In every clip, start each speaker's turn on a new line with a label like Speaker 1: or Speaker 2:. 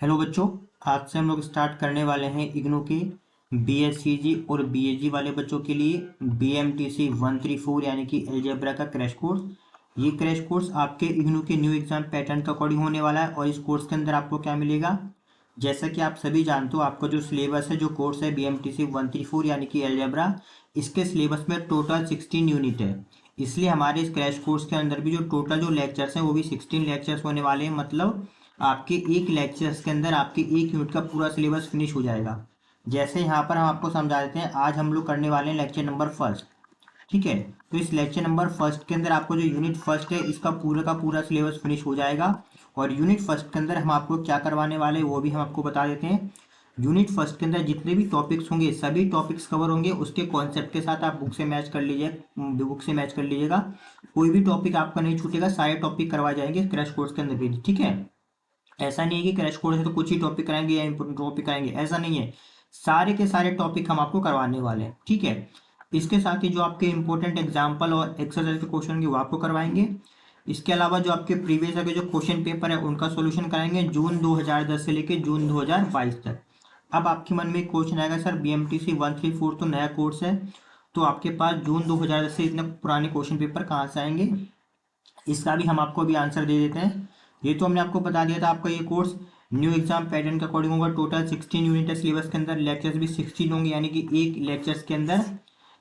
Speaker 1: Hello बच्चों। आज से हम लोग स्टार्ट करने वाले हैं इग्नू के बीएससीजी और बीएसजी वाले बच्चों के लिए बीएमटीसी 134 यानी कि अलजेब्रा का क्रैश कोर्स। ये क्रैश कोर्स आपके इग्नू के न्यू एग्जाम पैटर्न का अकॉर्डिंग होने वाला है और इस कोर्स के अंदर आपको क्या मिलेगा। जैसा कि आप सभी जानते हो, आपका जो सिलेबस है, जो कोर्स है बीएमटीसी 134 यानी कि अलजेब्रा, इसके सिलेबस में टोटल 16 यूनिट है। इसलिए हमारे इस क्रैश कोर्स के अंदर भी जो टोटल जो लेक्चर्स हैं वो भी 16 लेक्चर्स होने वाले हैं। मतलब आपके एक लेक्चर्स के अंदर आपके एक यूनिट का पूरा सिलेबस फिनिश हो जाएगा। जैसे यहाँ पर हम आपको समझा देते हैं, आज हम लोग करने वाले हैं लेक्चर नंबर फर्स्ट। ठीक है, तो इस लेक्चर नंबर फर्स्ट के अंदर आपको जो यूनिट फर्स्ट है इसका पूरा का पूरा सिलेबस फिनिश हो जाएगा। और यूनिट फर्स्ट के अंदर हम आपको क्या करवाने वाले हैं वो भी हम आपको बता देते हैं। यूनिट फर्स्ट के अंदर जितने भी टॉपिक्स होंगे सभी टॉपिक्स कवर होंगे, उसके कॉन्सेप्ट के साथ आप बुक से मैच कर लीजिएगा। कोई भी टॉपिक आपका नहीं छूटेगा, सारे टॉपिक करवाए जाएंगे क्रैश कोर्स के अंदर भी। ठीक है, ऐसा नहीं है कि क्रैश कोर्स है तो कुछ ही टॉपिक कराएंगे या इंपोर्टेंट टॉपिक कराएंगे, ऐसा नहीं है। सारे के सारे टॉपिक हम आपको करवाने वाले हैं। ठीक है, इसके साथ ही जो आपके इंपॉर्टेंट एग्जाम्पल और एक्सरसाइज के क्वेश्चन होंगे वो आपको करवाएंगे। इसके अलावा जो आपके प्रीवियस के जो क्वेश्चन पेपर है उनका सोल्यूशन कराएंगे जून 2010 से लेकर जून 2022 तक। अब आपके मन में एक क्वेश्चन आएगा, सर बीएमटीसी 134 तो नया कोर्स है, तो आपके पास जून 2010 से इतने पुराने क्वेश्चन पेपर कहाँ से आएंगे। इसका भी हम आपको अभी आंसर दे देते हैं। ये तो हमने आपको बता दिया था, आपका ये कोर्स न्यू एग्जाम पैटर्न के अकॉर्डिंग होगा। टोटल 16 यूनिट है सिलेबस के अंदर, लेक्चर्स भी 16 होंगे, यानी कि एक लेक्चर्स के अंदर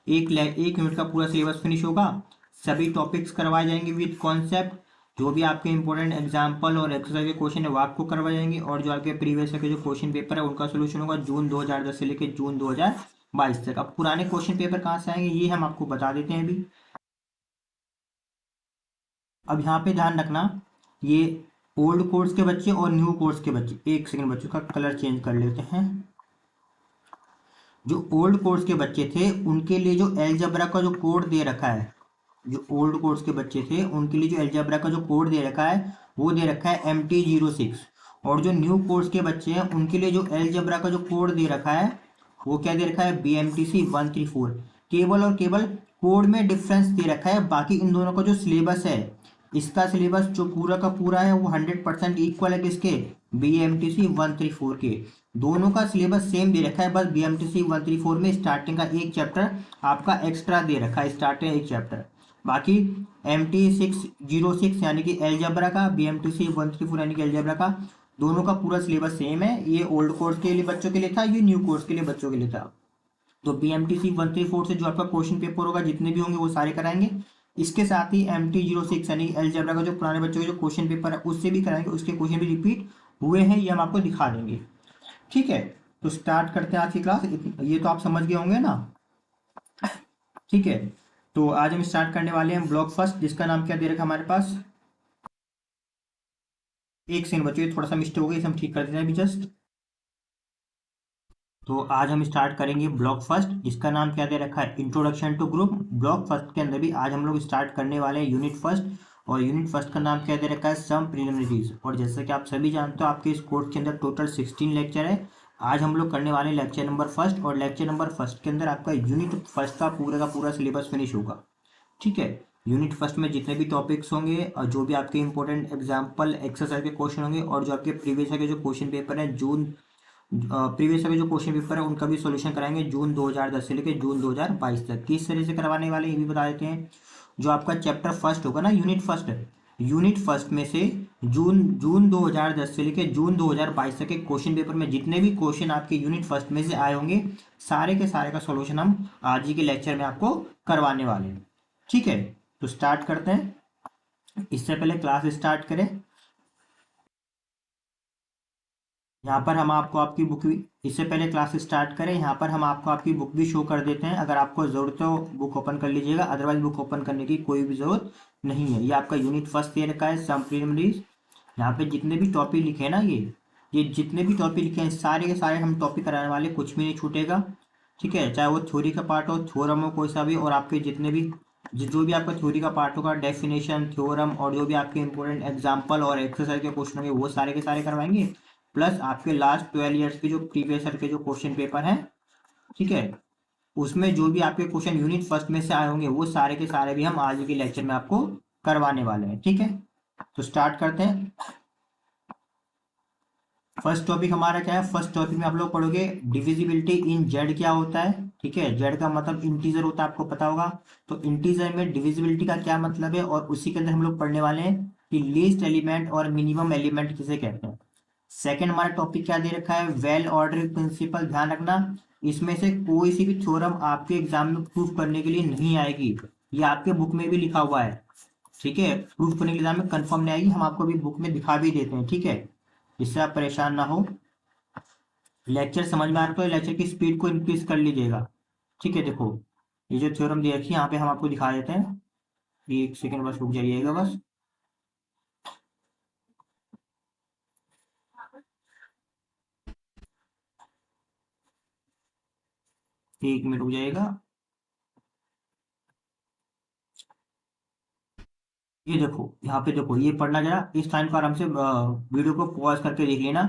Speaker 1: एक यूनिट का पूरा सिलेबस फिनिश होगा। सभी टॉपिक्स करवाए जाएंगे विद कॉन्सेप्ट। जो भी आपके इंपॉर्टेंट एग्जाम्पल और एक्सरसाइज के क्वेश्चन है वो आपको करवाए जाएंगे, और जो आपके प्रीवियस के जो क्वेश्चन पेपर है उनका सोल्यूशन होगा जून 2010 से लेकर जून 2022 तक। अब पुराने क्वेश्चन पेपर कहाँ से आएंगे ये हम आपको बता देते हैं अभी। अब यहाँ पे ध्यान रखना, ये ओल्ड कोर्स के बच्चे और न्यू कोर्स के बच्चे, एक सेकंड बच्चों का कलर चेंज कर लेते हैं। जो ओल्ड कोर्स के बच्चे थे उनके लिए जो एलजेब्रा का जो कोड दे रखा है, जो ओल्ड कोर्स के बच्चे थे उनके लिए जो एलजेब्रा का जो कोड दे रखा है वो दे रखा है MT06। और जो न्यू कोर्स के बच्चे हैं उनके लिए जो एलजेब्रा का जो कोड दे रखा है वो क्या दे रखा है, BMTC 134। केवल और केवल कोड में डिफरेंस दे रखा है, बाकी इन दोनों का जो सिलेबस है, इसका सिलेबस जो पूरा का पूरा है वो 100% इक्वल है किसके, BMTC 134 के। दोनों का सिलेबस सेम दे रखा है, बस BMTC 134 में स्टार्टिंग का एक चैप्टर आपका एक्स्ट्रा दे रखा है, स्टार्टिंग एक चैप्टर। बाकी MT606 यानी कि एलजेब्रा का, BMTC 134 यानी कि एलजेब्रा का, दोनों का पूरा सिलेबस सेम है। ये ओल्ड कोर्स के लिए बच्चों के लिए था, ये न्यू कोर्स के लिए बच्चों के लिए था। तो BMTC 134 से जो आपका क्वेश्चन पेपर होगा जितने भी होंगे वो सारे कराएंगे। इसके साथ ही MT06 यानी एलजेब्रा का जो पुराने बच्चों के जो क्वेश्चन पेपर है उससे भी कराएंगे, उसके क्वेश्चन भी रिपीट हुए हैं ये हम आपको दिखा देंगे। ठीक है, तो स्टार्ट करते हैं आज की क्लास। ये तो आप समझ गए होंगे ना। ठीक है, तो आज हम स्टार्ट करने वाले हैं ब्लॉक फर्स्ट, जिसका नाम क्या दे रखा है हमारे पास। एक सेकंड बच्चों, ये थोड़ा सा मिस्टेक हो गई, इसे हम ठीक कर देते हैं अभी जस्ट। तो आज हम स्टार्ट करेंगे ब्लॉक फर्स्ट, जिसका नाम क्या दे रखा है, introduction to group. Block first के अंदर भी आज हम लोग स्टार्ट करने वाले हैं यूनिट फर्स्ट, और यूनिट फर्स्ट का नाम क्या दे रखा है, सम प्रिलिमिनरीज। और जैसे कि आप सभी जानते हो आपके इस कोर्स के अंदर टोटल 16 लेक्चर है। आज हम लोग करने वाले हैं लेक्चर नंबर फर्स्ट, और लेक्चर नंबर फर्स्ट के अंदर आपका यूनिट फर्स्ट का पूरा सिलेबस फिनिश होगा। ठीक है, यूनिट फर्स्ट में जितने भी टॉपिक्स होंगे और जो भी आपके इंपॉर्टेंट एग्जाम्पल एक्सरसाइज के क्वेश्चन होंगे, और जो आपके प्रीवियस के जो क्वेश्चन पेपर है प्रीवियस के जो क्वेश्चन पेपर है उनका भी सॉल्यूशन कराएंगे जून 2010 से लेकर जून 2022 तक। किस तरह से करवाने वाले ये भी बता देते हैं। जो आपका चैप्टर फर्स्ट होगा ना, यूनिट फर्स्ट में से जून जून 2010 से लेकर जून 2022 तक के क्वेश्चन पेपर में जितने भी क्वेश्चन आपके यूनिट फर्स्ट में से आए होंगे सारे के सारे का सॉल्यूशन हम आज ही के लेक्चर में आपको करवाने वाले हैं। ठीक है, तो स्टार्ट करते हैं। इससे पहले क्लास स्टार्ट करें, यहाँ पर हम आपको आपकी बुक भी, इससे पहले क्लास स्टार्ट करें यहाँ पर हम आपको आपकी बुक भी शो कर देते हैं। अगर आपको ज़रूरत हो बुक ओपन कर लीजिएगा, अदरवाइज बुक ओपन करने की कोई भी ज़रूरत नहीं है। ये आपका यूनिट फर्स्ट दे रखा है, सम प्रिलिमिनरीज। यहाँ पे जितने भी टॉपिक लिखे हैं ना, ये जितने भी टॉपिक लिखे हैं सारे के सारे हम टॉपिक कराने वाले, कुछ भी नहीं छूटेगा। ठीक है, चाहे वो थ्योरी का पार्ट हो, थ्योरम हो, कोई सा भी, और आपके जितने भी जो भी आपका थ्योरी का पार्ट होगा, डेफिनेशन, थ्योरम, और जो भी आपके इंपॉर्टेंट एग्जाम्पल और एक्सरसाइज के क्वेश्चन होंगे वो सारे के सारे करवाएंगे। प्लस आपके लास्ट 12 ईयर्स के जो प्रीवियस ईयर के जो क्वेश्चन पेपर हैं, ठीक है, उसमें जो भी आपके क्वेश्चन यूनिट फर्स्ट में से आए होंगे वो सारे के सारे भी हम आज के लेक्चर में आपको करवाने वाले हैं। ठीक है, तो स्टार्ट करते हैं। फर्स्ट टॉपिक हमारा क्या है, फर्स्ट टॉपिक में आप लोग पढ़ोगे डिविजिबिलिटी इन जेड क्या होता है। ठीक है, जेड का मतलब इंटीजर होता है, आपको पता होगा। तो इंटीजर में डिविजिबिलिटी का क्या मतलब है, और उसी के अंदर हम लोग पढ़ने वाले हैं कि लीस्ट एलिमेंट और मिनिमम एलिमेंट किसे कहते हैं। सेकंड हमारा टॉपिक क्या दे रखा है, वेल ऑर्डर प्रिंसिपल। ध्यान रखना, इसमें से कोई सी भी थ्योरम आपके एग्जाम में प्रूफ करने के लिए नहीं आएगी, ये आपके बुक में भी लिखा हुआ है। ठीक है, प्रूफ करने के एग्जाम में कंफर्म नहीं आएगी, हम आपको भी बुक में दिखा भी देते हैं। ठीक है, जिससे आप परेशान ना हो। लेक्चर समझ में आ रहा तो लेक्चर की स्पीड को इंक्रीज कर लीजिएगा। ठीक है, देखो ये जो थ्योरम दे रखी है यहाँ पे हम आपको दिखा देते हैं। एक सेकंड बस रुक जाइएगा बस। एक मिनट रुक जाइएगा। ये देखो यहाँ पे देखो, ये पढ़ना जरा, इस टाइम को आराम से वीडियो को पॉज करके देख लेना।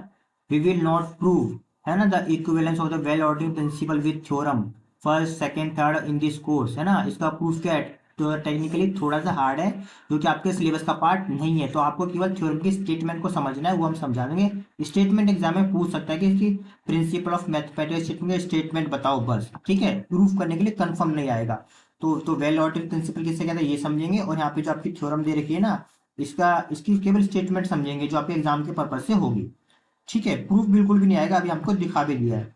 Speaker 1: वी विल नॉट प्रूव, है ना, the equivalence of the well ordering principle with theorem first second third in this course, है ना। इसका प्रूफ क्या है, तो टेक्निकली थोड़ा सा हार्ड है क्योंकि आपके सिलेबस का पार्ट नहीं है, तो आपको केवल थ्योरम की स्टेटमेंट को समझना है, वो हम समझा देंगे। स्टेटमेंट एग्जाम में पूछ सकता है कि इसकी प्रिंसिपल ऑफ मैथमेटिक्स स्टेटमेंट बताओ बस। ठीक है, प्रूफ करने के लिए कंफर्म नहीं आएगा। तो वेल ऑर्डर्ड प्रिंसिपल किसे कहते हैं ये समझेंगे, और यहाँ पे जो आपकी थ्योरम दे रखी है ना, इसकी केवल स्टेटमेंट समझेंगे जो आपके एग्जाम के पर्पज से होगी। ठीक है, प्रूफ बिल्कुल भी नहीं आएगा, अभी हमको दिखा भी दिया है।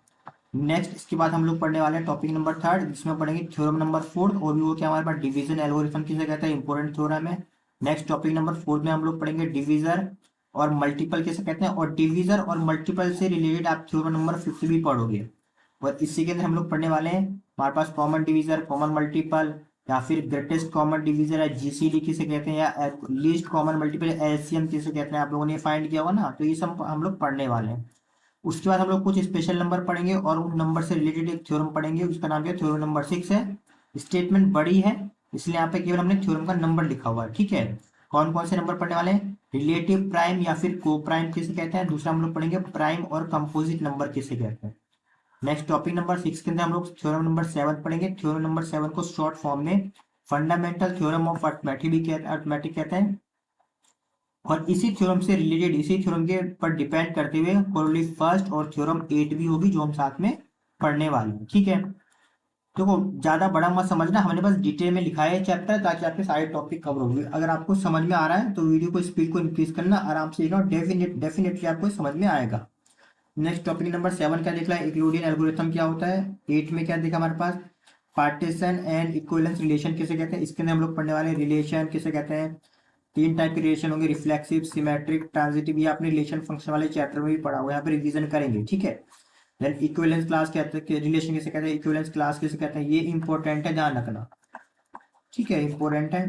Speaker 1: नेक्स्ट इसके बाद हम लोग पढ़ने वाले हैं टॉपिक नंबर थर्ड, जिसमें पढ़ेंगे थ्योरम नंबर फोर्थ, और भी वो क्या हमारे पास डिवीजन एल्गोरिथम किसे कहते हैं, इंपॉर्टेंट थ्योरम है। नेक्स्ट टॉपिक नंबर फोर्थ में हम लोग पढ़ेंगे डिवीजर और मल्टीपल किसे कहते हैं, और डिवीजर और मल्टीपल से रिलेटेड आप थ्योरम नंबर फिफ्थ भी पढ़ोगे। और इसी के अंदर हम लोग पढ़ने वाले हैं हमारे पास कॉमन डिवीजर, कॉमन मल्टीपल, या फिर ग्रेटेस्ट कॉमन डिवीजर है जीसीडी किसे कहते हैं, या लीस्ट कॉमन मल्टीपल एलसीएम किसे कहते हैं, आप लोगों ने फाइंड किया होगा ना, तो ये सब हम लोग पढ़ने वाले हैं। उसके बाद हम लोग कुछ स्पेशल नंबर पढ़ेंगे और उन नंबर से रिलेटेड एक थ्योरम पढ़ेंगे, उसका नाम क्या है, थ्योरम नंबर 6 है। स्टेटमेंट बड़ी है, इसलिए यहाँ पे केवल हमने थ्योरम का नंबर लिखा हुआ है। ठीक है, कौन कौन से नंबर पढ़ने वाले हैं, रिलेटिव प्राइम या फिर को प्राइम किसे कहते हैं, दूसरा हम लोग पढ़ेंगे प्राइम और कंपोजिट नंबर किसे कहते हैं। नेक्स्ट टॉपिक नंबर 6 के अंदर हम लोग थ्योरम नंबर 7 पढ़ेंगे। थ्योरम नंबर 7 को शॉर्ट फॉर्म में फंडामेंटल थ्योरम ऑफ अर्थमेटिक भी अर्थमेटिक कहते हैं। और इसी थ्योरम से रिलेटेड, इसी थ्योरम के पर डिपेंड करते हुए प्रोबेबली फर्स्ट और थ्योरम 8 भी होगी जो हम साथ में पढ़ने वाले हैं। ठीक है, देखो ज्यादा बड़ा मत समझना, हमने बस डिटेल में लिखा है चैप्टर ताकि आपके सारे टॉपिक कवर होंगे। अगर आपको समझ में आ रहा है तो वीडियो को स्पीड को इंक्रीज करना, आराम से लिखना, डेफिनेटली आपको समझ में आएगा। नेक्स्ट टॉपिक नंबर 7 क्या देख रहा है, यूक्लिडियन एल्गोरिथम क्या होता है। 8 में क्या देखा हमारे पास, पार्टीशन एंड इक्विवेलेंस रिलेशन किसे कहते हैं। इसके अंदर हम लोग पढ़ने वाले रिलेशन किसे कहते हैं। तीन टाइप के रिलेशन होंगे, रिफ्लेक्सिव, सिमेट्रिक, ट्रांजिटिव। ये आपने रिलेशन फंक्शन वाले चैप्टर में भी पढ़ा हुआ है, यहाँ पे रिवीजन करेंगे। ठीक है, देन इक्विवेलेंस क्लास कहते हैं, रिलेशन किसे कहते हैं, इक्विवेलेंस क्लास किसे कहते हैं, ये इंपॉर्टेंट है, ध्यान रखना। ठीक है, इंपॉर्टेंट है।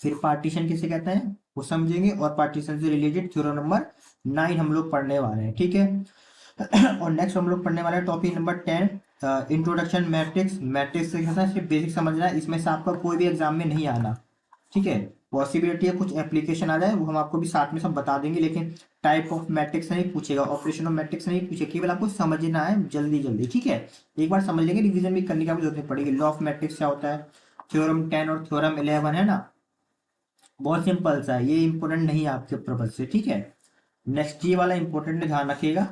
Speaker 1: फिर पार्टीशन किसे कहते हैं वो समझेंगे, और पार्टीशन से रिलेटेड थ्योरम नंबर 9 हम लोग पढ़ने वाले हैं। ठीक है, और नेक्स्ट हम लोग पढ़ने वाले हैं topic number 10, introduction matrix. Matrix से सिर्फ बेसिक समझना है, इसमें से आपका कोई भी एग्जाम में नहीं आना। ठीक है, पॉसिबिलिटी है कुछ एप्लीकेशन आ जाए, वो हम आपको भी साथ में सब बता देंगे, लेकिन टाइप ऑफ मैट्रिक्स नहीं पूछेगा, ऑपरेशन ऑफ मैट्रिक्स नहीं पूछेगा, केवल आपको समझना है जल्दी जल्दी। ठीक है, एक बार समझ लेंगे, रिवीजन भी करने की आपको जरूरत नहीं पड़ेगी। लॉ ऑफ मैट्रिक्स क्या होता है, थ्योरम 10 और थ्योरम 11 है ना, बहुत सिंपल सा है, ये इंपॉर्टेंट नहीं है आपके पर्पज से। ठीक है, नेक्स्ट ये वाला इंपॉर्टेंट है, ध्यान रखिएगा,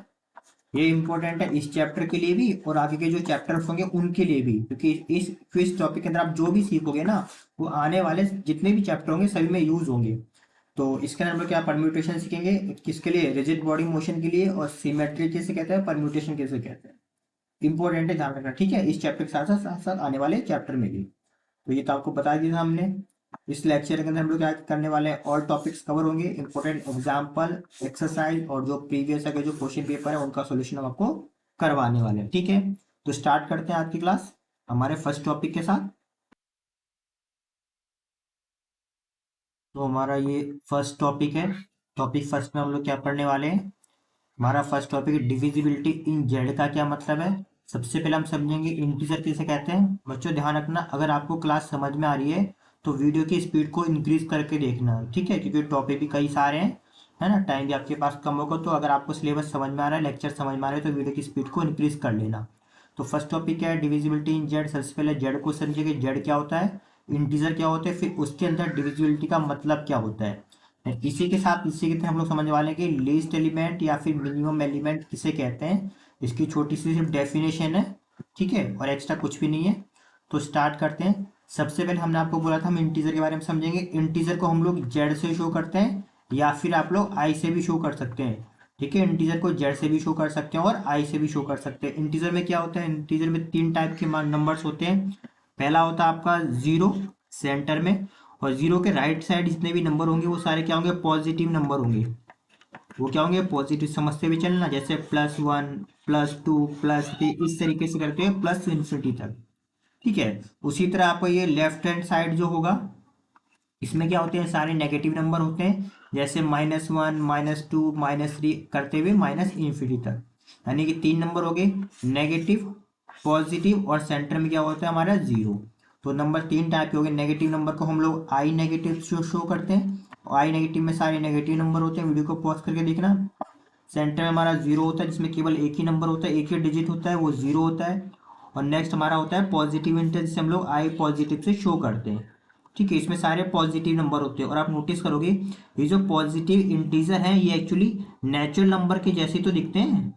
Speaker 1: ये इंपॉर्टेंट है इस चैप्टर के लिए भी और आगे के जो चैप्टर्स होंगे उनके लिए भी, क्योंकि इस क्विज टॉपिक के अंदर आप जो भी सीखोगे ना, वो आने वाले जितने भी चैप्टर होंगे सभी में यूज होंगे। तो इसके अंदर हम लोग क्या परम्यूटेशन सीखेंगे, किसके लिए, रिजिड बॉडी मोशन के लिए, और सिमेट्री किसे कहते हैं, परम्यूटेशन किसे कहते हैं। इंपॉर्टेंट है, ध्यान रखना। ठीक है, इस चैप्टर के साथ साथ आने वाले चैप्टर में भी। तो ये तो आपको बता दिया था हमने। इस लेक्चर के अंदर हम लोग क्या करने वाले हैं, ऑल टॉपिक्स कवर होंगे, इंपॉर्टेंट एग्जाम्पल, एक्सरसाइज, और जो प्रीवियस है जो क्वेश्चन पेपर है उनका सोल्यूशन हम आपको करवाने वाले हैं। ठीक है, तो स्टार्ट करते हैं आज की क्लास हमारे फर्स्ट टॉपिक के साथ। तो हमारा ये फर्स्ट टॉपिक है। टॉपिक फर्स्ट में हम लोग क्या पढ़ने वाले हैं, हमारा फर्स्ट टॉपिक है डिविजिबिलिटी इन जेड का क्या मतलब है। सबसे पहले हम समझेंगे इंटीजर किसे कहते हैं। बच्चों ध्यान रखना, अगर आपको क्लास समझ में आ रही है तो वीडियो की स्पीड को इंक्रीज करके देखना, ठीक है, क्योंकि टॉपिक भी कई सारे हैं, है ना, टाइम भी आपके पास कम होगा। तो अगर आपको सिलेबस समझ में आ रहा है, लेक्चर समझ में आ रहा है, तो वीडियो की स्पीड को इंक्रीज कर लेना। तो फर्स्ट टॉपिक क्या है, डिविजिबिलिटी इन जेड। सबसे पहले जेड को समझिए, जेड क्या होता है, इंटीजर क्या होते हैं, फिर उसके अंदर डिविजिबिलिटी का मतलब क्या होता है। इसी के साथ इसी के तहत हम लोग समझ वाले हैं कि लीस्ट एलिमेंट या फिर मिनिमम एलिमेंट किसे कहते हैं। इसकी छोटी सी सिर्फ डेफिनेशन है, ठीक है, और एक्स्ट्रा कुछ भी नहीं है। तो स्टार्ट करते हैं। सबसे पहले हमने आपको बोला था हम इंटीजर के बारे में समझेंगे। इंटीजर को हम लोग जेड से शो करते हैं या फिर आप लोग आई से भी शो कर सकते हैं, ठीक है। इंटीजर को जेड से भी शो कर सकते हैं और आई से भी शो कर सकते हैं। इंटीजर में क्या होता है, इंटीजर में 3 टाइप के नंबर्स होते हैं। पहला होता है आपका जीरो सेंटर में, और जीरो के राइट साइड जितने भी नंबर होंगे वो सारे क्या होंगे, पॉजिटिव नंबर होंगे। वो क्या होंगे, पॉजिटिव। समझते हुए चलना, जैसे +1 +2 +3 इस तरीके से करते हुए प्लस इन्फिनिटी तक, ठीक है। उसी तरह आपको ये लेफ्ट हैंड साइड जो होगा, इसमें क्या होते हैं, सारे नेगेटिव नंबर होते हैं, जैसे -1 -2 -3 करते हुए माइनस इन्फिनिटी तक। यानी कि 3 नंबर हो गए, नेगेटिव, पॉजिटिव और सेंटर में क्या होता है हमारा जीरो। तो नंबर 3 टाइप के हो गए। नेगेटिव नंबर को हम लोग आई नेगेटिव शो करते हैं। आई नेगेटिव में सारे नेगेटिव नंबर होते हैं, वीडियो को पॉज करके देखना। सेंटर में हमारा जीरो होता है, जिसमें केवल एक ही नंबर होता है, एक ही डिजिट होता है, वो जीरो होता है। और नेक्स्ट हमारा होता है पॉजिटिव इंटीजर, जिसे हम लोग आई पॉजिटिव से शो करते हैं, ठीक है। इसमें सारे पॉजिटिव नंबर होते हैं। और आप नोटिस करोगे ये जो पॉजिटिव इंटीजर हैं ये एक्चुअली नेचुरल नंबर के जैसे तो दिखते हैं।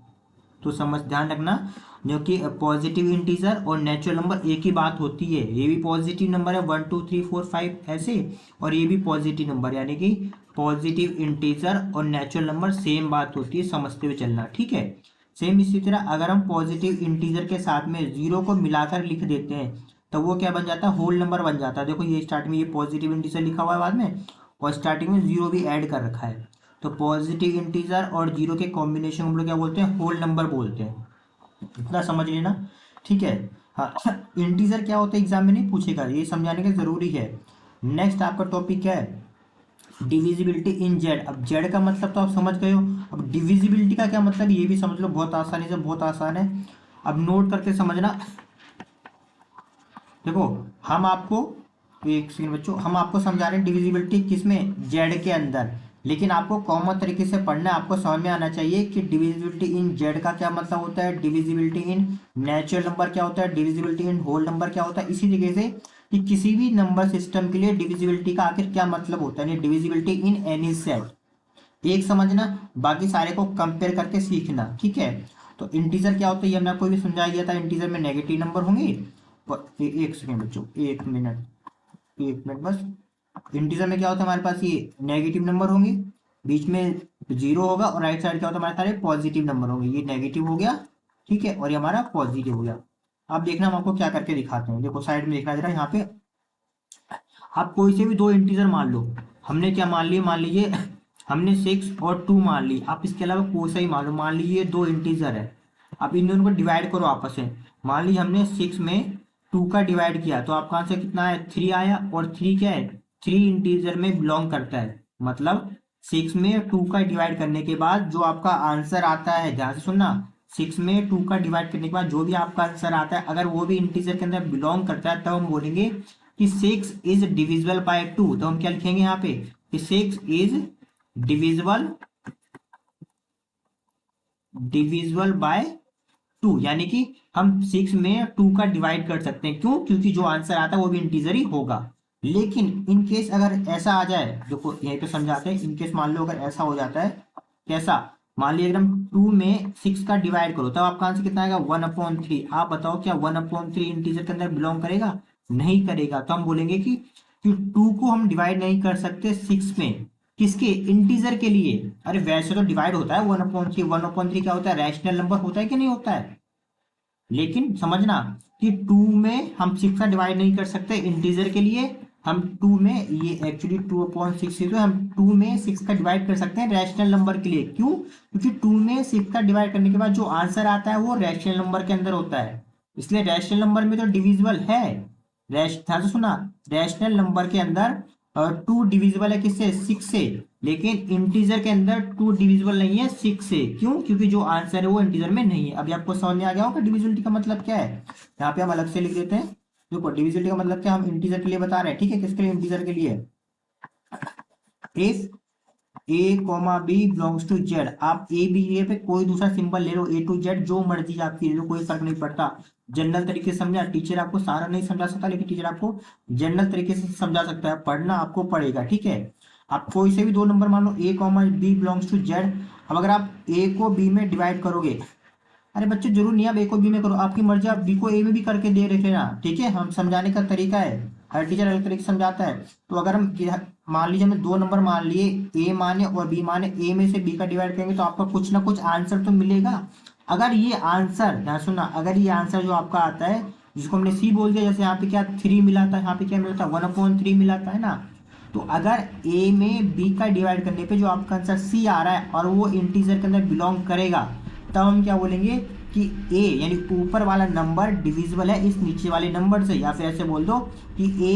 Speaker 1: तो समझ ध्यान रखना, जो कि पॉजिटिव इंटीजर और नेचुरल नंबर एक ही बात होती है। ये भी पॉजिटिव नंबर है 1 2 3 4 5 ऐसे, और ये भी पॉजिटिव नंबर, यानी कि पॉजिटिव इंटीजर और नेचुरल नंबर सेम बात होती है, समझते हुए चलना, ठीक है। सेम इसी तरह अगर हम पॉजिटिव इंटीजर के साथ में जीरो को मिलाकर लिख देते हैं तो वो क्या बन जाता है, होल नंबर बन जाता है। देखो ये स्टार्ट में ये पॉजिटिव इंटीजर लिखा हुआ है बाद में, और स्टार्टिंग में जीरो भी ऐड कर रखा है। तो पॉजिटिव इंटीजर और जीरो के कॉम्बिनेशन हम लोग क्या बोलते हैं, होल नंबर बोलते हैं। इतना समझ लेना, ठीक है। हाँ, इंटीजर क्या होता है एग्जाम में नहीं पूछेगा, ये समझाने का जरूरी है। नेक्स्ट आपका टॉपिक क्या है, डिविजिबिलिटी इन जेड। अब जेड का मतलब तो आप समझ गए हो, अब डिविजिबिलिटी का क्या मतलब ये भी समझ लो, बहुत आसानी से, बहुत आसान है। अब नोट करके समझना। देखो हम आपको, एक सेकंड बच्चों, हम आपको समझा रहे हैं डिविजिबिलिटी किसमें, जेड के अंदर। लेकिन आपको कॉमन तरीके से पढ़ना है, आपको समझ में आना चाहिए कि डिविजिबिलिटी इन जेड का क्या मतलब होता है, डिविजिबिलिटी इन नेचुरल नंबर क्या होता है, डिविजिबिलिटी इन होल नंबर क्या होता है। इसी तरीके से कि किसी भी नंबर सिस्टम के लिए डिविजिबिलिटी का आखिर क्या मतलब होता है, डिविजिबिलिटी इन एनी सेट। एक समझना, बाकी सारे को कंपेयर करके सीखना, ठीक है। तो इंटीजर क्या होता है ये हमने आपको भी समझा दिया था। इंटीजर में नेगेटिव नंबर होंगे। एक सेकेंड बच्चों, एक मिनट बस। इंटीजर में क्या होता है हमारे पास, ये नेगेटिव नंबर होंगे, बीच में जीरो होगा, और राइट साइड क्या होता है हमारे सारे पॉजिटिव नंबर होंगे। ये नेगेटिव हो गया, ठीक है, और ये हमारा पॉजिटिव हो गया। अब देखना हम आपको क्या करके दिखाते हैं। देखो साइड में देखना जरा, यहाँ पे आप कोई से भी दो इंटीजर मान लो। हमने क्या मान लिए, मान लीजिए हमने 6 और 2 मान ली। आप इसके अलावा कोई सा ही मान लो, मान लीजिए दो इंटीजर है। आप इन दोनों को डिवाइड करो आपस में। मान लीजिए हमने 6 में 2 का डिवाइड किया, तो आपका आंसर कितना है, 3 आया। और 3 क्या है, 3 इंटीजर में बिलोंग करता है। मतलब 6 में 2 का डिवाइड करने के बाद जो आपका आंसर आता है, ध्यान से सुनना, 6 में 2 का डिवाइड करने के बाद जो भी आपका आंसर आता है, अगर वो भी इंटीजर के अंदर बिलोंग करता है, तब हम बोलेंगे कि 6 इज डिविजिबल बाय 2। तो हम क्या लिखेंगे यहाँ पे कि 6 इज डिविजिबल डिविजिबल बाय 2, यानी कि हम 6 में 2 का डिवाइड कर सकते हैं। क्यों, क्योंकि जो आंसर आता है वो भी इंटीजर ही होगा। लेकिन इन केस अगर ऐसा आ जाए, देखो यहीं पे समझाते हैं, इन केस मान लो अगर ऐसा हो जाता है, कैसा, मान लीजिए अगर हम 2 में 6 का डिवाइड करो, तब आपका आंसर कितना आएगा, 1/3। आप बताओ क्या 1/3 इंटीजर के अंदर बिलोंग करेगा, नहीं करेगा। तो हम बोलेंगे कि 2 को हम डिवाइड नहीं कर सकते 6 में, किसके, इंटीजर के लिए। अरे वैसे तो डिवाइड होता है 1/3। 1/3 क्या होता है, रैशनल नंबर होता है कि नहीं होता है। लेकिन समझना कि 2 में हम 6 का डिवाइड नहीं कर सकते इंटीजर के लिए। हम 2 में, ये एक्चुअली 2/6 है, तो हम 2 में 6 का डिवाइड कर सकते हैं रैशनल नंबर के लिए। क्यों, क्योंकि 2 में 6 का डिवाइड करने के बाद जो आंसर आता है वो रैशनल नंबर के अंदर होता है। इसलिए रैशनल नंबर में तो डिविजिबल है। ध्यान से सुना, रैशनल नंबर के अंदर 2 डिविजिबल है किससे, 6 से। लेकिन इंटीजर के अंदर 2 डिविजिबल नहीं है 6 से। क्यों, क्योंकि जो आंसर है वो इंटीजर में नहीं है। अभी आपको समझ में आ गया होगा डिविजिबिलिटी का मतलब क्या है। यहाँ पे हम अलग से लिख देते हैं। देखो डिविजिबिलिटी का मतलब क्या, हम इंटीजर के लिए बता रहे हैं, ठीक है, किसके लिए, इंटीजर के लिए। If A, B belongs to Z, आप ए बी ए पे कोई दूसरा सिंबल ले लो, A to Z जो मर्जी आपकी ले लो, कोई फर्क नहीं पड़ता। जनरल तरीके से समझा, टीचर आपको सारा नहीं समझा सकता, लेकिन टीचर आपको जनरल तरीके से समझा सकता है, पढ़ना आपको पड़ेगा, ठीक है। आप कोई से भी दो नंबर मान लो, A comma B belongs to Z. अब अगर आप ए को बी में डिवाइड करोगे, अरे बच्चे जरूर नहीं आप ए को बी में करो, आपकी मर्जी, आप बी को ए में भी करके दे रखे ना, ठीक है, हम समझाने का तरीका है, हर टीचर अलग तरीके से समझाता है। तो अगर हम मान लीजिए हमने दो नंबर मान लिए, ए माने और बी माने, ए में से बी का डिवाइड करेंगे तो आपका कुछ ना कुछ आंसर तो मिलेगा। अगर ये आंसर, यहाँ सुनना, अगर ये आंसर जो आपका आता है जिसको हमने सी बोल दिया, जैसे यहाँ पे क्या 3 मिला था, यहाँ पे क्या मिला था 1/3 मिला था, है ना। तो अगर ए में बी का डिवाइड करने पे जो आपका आंसर सी आ रहा है और वो इंटीजर के अंदर बिलोंग करेगा, तब हम क्या बोलेंगे कि ए यानी ऊपर वाला नंबर डिविजिबल है इस नीचे वाले नंबर से, या फिर ऐसे बोल दो कि A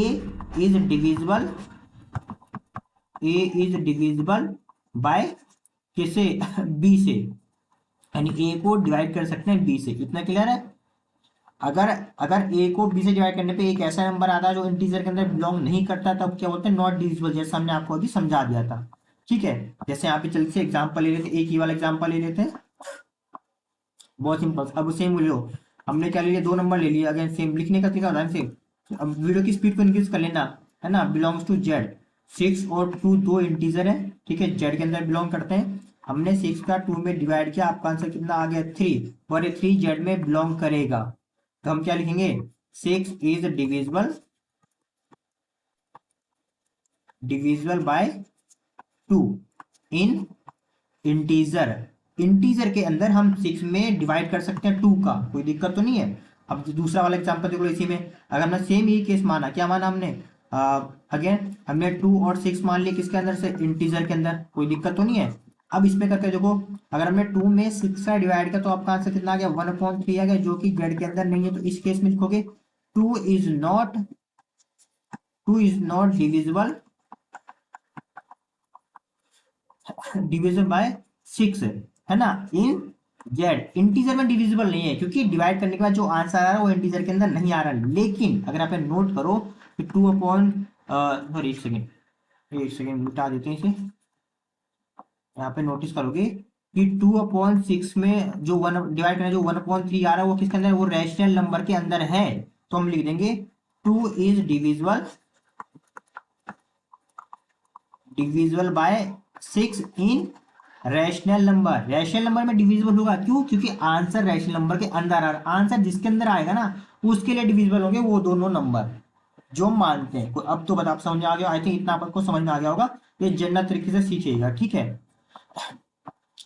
Speaker 1: is divisible, A is divisible by किसे बी से, यानी ए को डिवाइड कर सकते हैं बी से। इतना क्लियर है। अगर अगर ए को बी से डिवाइड करने पे एक ऐसा नंबर आता है जो इंटीजर के अंदर बिलोंग नहीं करता, तब क्या बोलते हैं, नॉट डिविजिबल, जैसे हमने आपको अभी समझा दिया था। ठीक है, जैसे यहाँ पे चलते से एग्जाम्पल ले लेते हैं, एक ही वाला एग्जाम्पल ले लेते हैं, बहुत सिंपल। अब सेम लो, हमने क्या ले लिया, दो नंबर ले लिया, अगेन सेम लिखने का तरीका होता है सेम। अब वीडियो की स्पीड को इंक्रीज कर लेना, है ना। बिलोंग्स टू जेड, 6 और 2 दो इंटीजर है, ठीक है, जेड के अंदर बिलोंग करते हैं। हमने 6 का 2 में डिवाइड किया, आपका आंसर कितना आ गया 3, और ये 3 जेड में बिलोंग करेगा। तो हम क्या लिखेंगे, 6 is divisible, divisible by 2 in integer. Integer के अंदर हम 6 में डिवाइड कर सकते हैं 2 का, कोई दिक्कत तो नहीं है। अब दूसरा वाला एग्जांपल देख लो, इसी में अगर हमने सेम ही केस माना, क्या माना हमने, अगेन हमने 2 और 6 मान लिए किसके अंदर से, इंटीजर के अंदर, कोई दिक्कत तो नहीं है। अब इसमें करके देखो, अगर हमने 2 में 6 का डिवाइड किया तो आपका आंसर कितना आ गया, 1/3 आ गया, जो कि जेड के अंदर नहीं है। तो इस केस में लिखोगे 2 is not, 2 is not divisible, divisible by 6, है ना, इन जेड। इंटीजर में डिविजिबल नहीं है क्योंकि डिवाइड करने के बाद जो आंसर आ रहा है वो इंटीजर के अंदर नहीं आ रहा है। लेकिन अगर आप नोट करो कि 2 अपॉन, सॉरी एक सेकेंड, एक सेकेंड मिटा देते हैं इसे, यहाँ पे नोटिस करोगे कि 2/6 में जो वन डिवाइड करना, जो 1/3 आ रहा है वो किसके अंदर है, वो रैशनल नंबर के अंदर है। तो हम लिख देंगे 2 is divisible, divisible by 6 in rational number. Rational number में डिविजिबल होगा, क्यों, क्योंकि आंसर रैशनल नंबर के अंदर आ रहा है। आंसर जिसके अंदर आएगा ना उसके लिए डिविजिबल होंगे वो दोनों नंबर जो हम मानते हैं। अब तो बता, आप समझ आ गया, आई थिंक इतना आपको समझ में आ गया होगा। ये जनरल तरीके से सीखिएगा, ठीक है।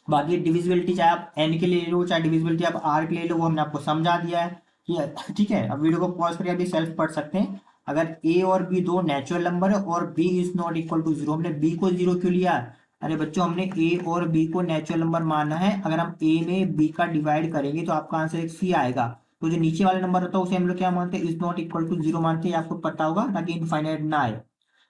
Speaker 1: बाकी डिविजिबिलिटी चाहे आप एन के लिए ले लो, चाहे डिविजिबिलिटी आप आर के लिए लो, वो हमने आपको समझा दिया है कि ठीक है। अब वीडियो को पॉज करके अभी सेल्फ पढ़ सकते हैं। अगर ए और बी दो नेचुरल नंबर है और B is not equal to zero, हमने बी को जीरो क्यों लिया, अरे बच्चों हमने ए और बी को नेचुरल नंबर माना है। अगर हम ए में बी का डिवाइड करेंगे तो आपका आंसर एक सी आएगा। तो जो नीचे वाला नंबर होता है उसे हम लोग क्या मानते हैं, is not equal to zero मानते हैं, आपको पता होगा, ताकि इनफाइनाइट ना आए।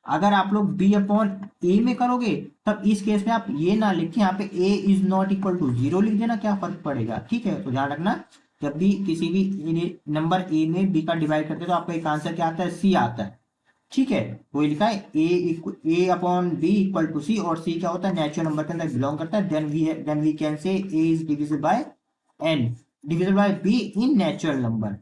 Speaker 1: अगर आप लोग बी अपॉन ए में करोगे तब इस केस में आप ये ना लिखे, यहाँ पे A is not equal to zero लिख देना, क्या फर्क पड़ेगा, ठीक है। तो ध्यान रखना, जब भी किसी भी नंबर ए में बी का डिवाइड करते हैं तो आपका एक आंसर क्या आता है, सी आता है, ठीक है। वही लिखा है ए अपॉन बी इक्वल टू सी, और सी क्या होता है, नेचुरल नंबर के अंदर बिलोंग करता है। Then we can say A is divisible by N, divisible by B in natural number.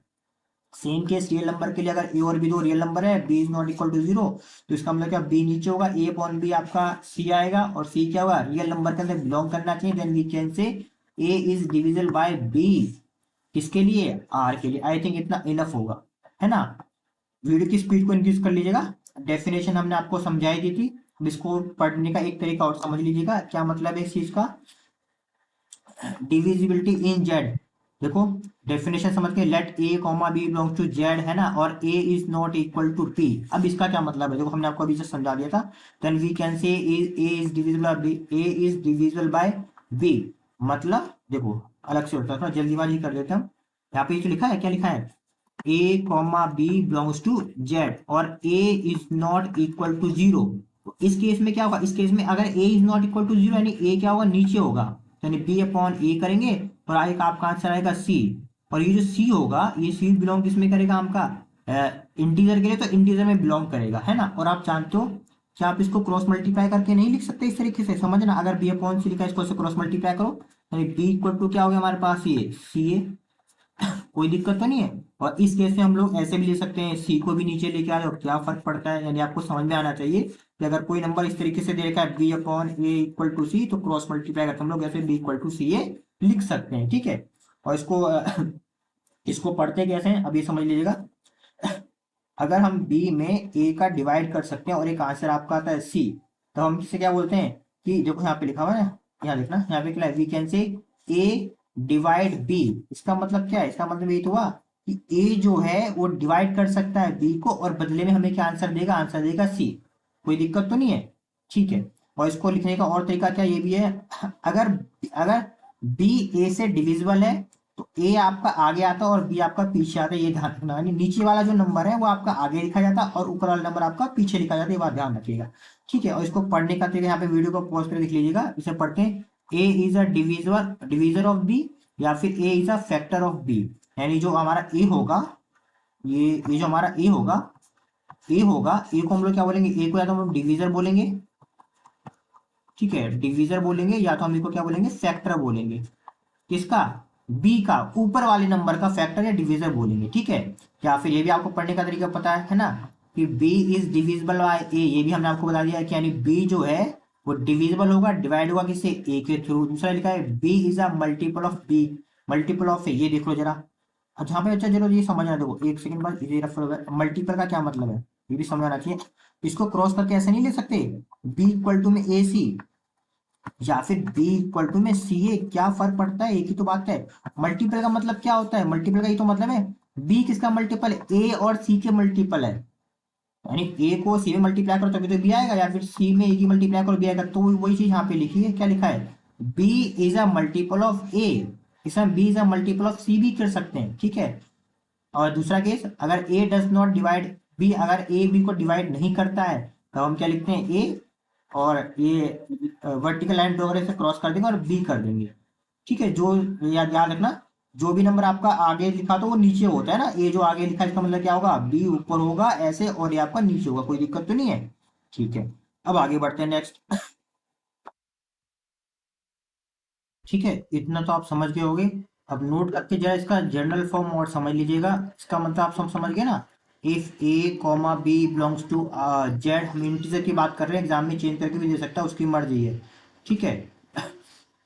Speaker 1: Same case real number के लिए, अगर ए और बी दो रियल नंबर है, B is not equal to zero, तो इसका मतलब क्या, बी नीचे होगा, ए अपॉन बी आपका सी आएगा, और सी क्या होगा, रियल नंबर के अंदर बिलोंग करना चाहिए। Then we can say A is divisible by B, किसके लिए, आर के लिए। आई थिंक इतना इनफ होगा, है ना। वीडियो की स्पीड को इंक्रीज कर लीजिएगा। डेफिनेशन हमने आपको समझाई दी थी, अब इसको पढ़ने का एक तरीका और समझ लीजिएगा, क्या मतलब है इस चीज का। डिविजिबिलिटी इन जेड, देखो डेफिनेशन समझ के, let A comma B belongs to Z, है ना, और A is not equal to P. अब इसका क्या मतलब है, देखो हमने आपको अभी से समझा दिया था। Then we can say A is divisible B, A is divisible by B, मतलब देखो अलग से होता है, थोड़ा जल्दीबाजी कर देते हैं हम। यहाँ पे जो लिखा है, क्या लिखा है, A comma B belongs to Z और A is not equal to zero. तो इस केस में क्या होगा, इस केस में अगर A is not equal to zero यानी ए क्या होगा, नीचे होगा, यानी बी अपॉन ए करेंगे और आगे का आपका आंसर आएगा सी। और ये जो सी होगा, ये सी बिलोंग किसमें करेगा, आपका इंटीजर के लिए, तो इंटीजर में बिलोंग करेगा, है ना। और आप जानते हो कि आप इसको क्रॉस मल्टीप्लाई करके नहीं लिख सकते इस तरीके से, समझना। अगर बी अपॉन सी लिखा है, इसको क्रॉस मल्टीप्लाई करो, यानी बी इक्वल टू क्या हो गया हमारे पास, ये सी ए, कोई दिक्कत तो नहीं है। और इस केस में हम लोग ऐसे भी ले सकते हैं, सी को भी नीचे लेके आ जाओ, क्या फर्क पड़ता है, यानी आपको समझ में आना चाहिए कि अगर कोई नंबर इस तरीके से दे रखा है B upon A equal to C, तो क्रॉस मल्टीप्लाई करके हम लोग ऐसे B equal to C A लिख सकते हैं। ठीक है, और इसको इसको पढ़ते कैसे हैं अब ये समझ लीजिएगा। अगर हम बी में ए का डिवाइड कर सकते हैं और एक आंसर आपका आता है सी, तो हम किसे क्या बोलते हैं कि देखो यहाँ पे लिखा हुआ है ना, यहाँ लिखना, यहाँ पे क्या है, we can say A divide B. इसका मतलब क्या है, इसका मतलब ये तो हुआ कि ए जो है वो डिवाइड कर सकता है बी को और बदले में हमें क्या आंसर देगा, आंसर देगा सी। कोई दिक्कत तो नहीं है। ठीक है, और इसको लिखने का और तरीका क्या ये भी है, अगर अगर बी ए से डिविजिबल है तो ए आपका आगे आता है और बी आपका पीछे आता है, ये ध्यान रखना। यानी नीचे वाला जो नंबर है वो आपका आगे लिखा जाता है और ऊपर वाला नंबर आपका पीछे लिखा जाता है, ये बात ध्यान रखिएगा। ठीक है, और इसको पढ़ने का तरीका यहाँ पे वीडियो को पॉज करके लिख लीजिएगा। इसे पढ़ते हैं, A is a divisor of B, या फिर A is a factor of B. यानी जो हमारा ए होगा, ये जो हमारा ए को हम लोग क्या बोलेंगे, ए को या तो हम लोग डिविजर बोलेंगे, ठीक है, डिविजर बोलेंगे, या तो हम इसको क्या बोलेंगे, फैक्टर बोलेंगे। किसका, बी का, ऊपर वाले नंबर का फैक्टर या डिविजर बोलेंगे। ठीक है, या फिर ये भी आपको पढ़ने का तरीका पता है ना, कि बी इज डिविजिबल बाय ए, ये भी हमने आपको बता दिया है कि यानी बी जो है वो डिविजिबल होगा, डिवाइड होगा किससे, ए के थ्रू। दूसरा लिखा है B is a multiple of B, multiple of A, ये देख लो जरा। अच्छा यहाँ पे, अच्छा चलो ये समझना, देखो एक सेकंड बाद ये मल्टीपल का क्या मतलब है ये भी समझना चाहिए। इसको क्रॉस करके ऐसे नहीं ले सकते, बी इक्वल टू में ए सी या फिर बी इक्वल टू में सी ए, क्या फर्क पड़ता है, एक ही तो बात है। मल्टीपल का मतलब क्या होता है, मल्टीपल का ये तो मतलब है बी किसका मल्टीपल है, ए और सी के मल्टीपल है। यानी ए को सी में मल्टीप्लाई करो तभी तो बी आएगा, या फिर सी में ए की मल्टीप्लाई करो बी आएगा। तो वही चीज यहाँ पे लिखी है, क्या लिखा है, B is a multiple of A, इसमें B is a multiple of C भी कर सकते हैं। ठीक है, और दूसरा केस, अगर ए डज नॉट डिवाइड बी, अगर ए बी को डिवाइड नहीं करता है, तो हम क्या लिखते हैं, ए और ये वर्टिकल लाइन ड्रॉ करके क्रॉस कर देंगे और बी कर देंगे। ठीक है, जो याद याद रखना, जो भी नंबर आपका आगे लिखा तो वो नीचे होता है ना, ए जो आगे लिखा है इसका मतलब क्या होगा, बी ऊपर होगा ऐसे और ये आपका नीचे होगा, कोई दिक्कत तो नहीं है। ठीक है, अब आगे बढ़ते हैं नेक्स्ट। ठीक है, इतना तो आप समझ गए होगे। अब नोट करके जरा इसका जनरल फॉर्म और समझ लीजिएगा। इसका मतलब आप सब समझ गए ना, if A comma B belongs to Z, हम इंटीजर की बात कर रहे हैं, एग्जाम में चेंज करके भी दे सकता है, उसकी मर्जी है। ठीक है,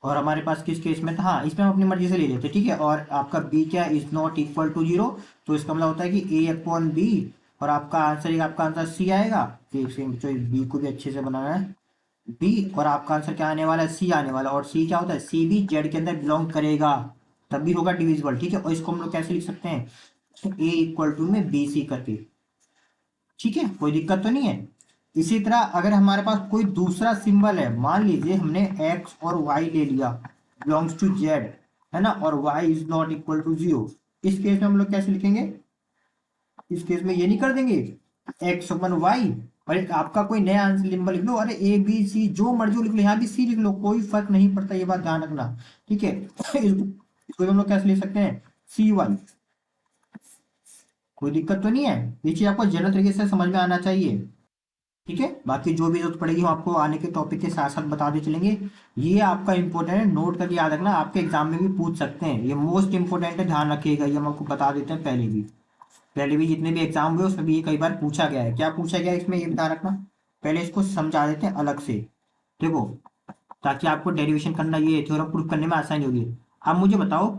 Speaker 1: और हमारे पास किस केस में था, हाँ इसमें हम अपनी मर्जी से ले लेते हैं। ठीक है, और आपका बी क्या is not equal to zero, तो इसका मतलब होता है कि ए अपॉन बी, और आपका आंसर, आपका आंसर सी आएगा। एक सेकंड, तो बी को भी अच्छे से बनाना है, बी, और आपका आंसर क्या आने वाला है, सी आने वाला है। और सी क्या होता है, सी भी जेड के अंदर बिलोंग करेगा, तब भी होगा डिविजिबल। ठीक है, और इसको हम लोग कैसे लिख सकते हैं, ए इक्वल टू में बी सी करके। ठीक है, कोई दिक्कत तो नहीं है। इसी तरह अगर हमारे पास कोई दूसरा सिंबल है, मान लीजिए हमने एक्स और वाई ले लिया, बिलोंग्स टू जेड, है ना, और Y is not equal to zero, इस केस में हम लोग कैसे लिखेंगे, इस केस में ये नहीं कर देंगे एक्स अपन वाई, और एक आपका कोई नया आंसर सिंबल लिख लो, अरे ए बी सी जो मर्जी लिख लो, यहाँ भी सी लिख लो, कोई फर्क नहीं पड़ता, ये बात ध्यान रखना। ठीक है, इसको हम लोग कैसे लिख सकते हैं, सी वाई, कोई दिक्कत तो नहीं है। ये चीज आपको जनरल तरीके से समझ में आना चाहिए। ठीक है, बाकी जो भी जरूरत पड़ेगी हम आपको आने के टॉपिक के साथ साथ बताते चलेंगे। ये आपका इंपॉर्टेंट है, नोट करके याद रखना, आपके एग्जाम में भी पूछ सकते हैं, ये मोस्ट इंपॉर्टेंट है, ध्यान रखिएगा, ये हम आपको बता देते हैं पहले भी जितने भी एग्जाम हुए उसमें भी ये कई बार पूछा गया है। क्या पूछा गया है इसमें, ये बता रखना। पहले इसको समझा देते हैं अलग से, देखो, ताकि आपको डेरिवेशन करना, ये थ्योरम प्रूफ करने में आसानी होगी। अब मुझे बताओ,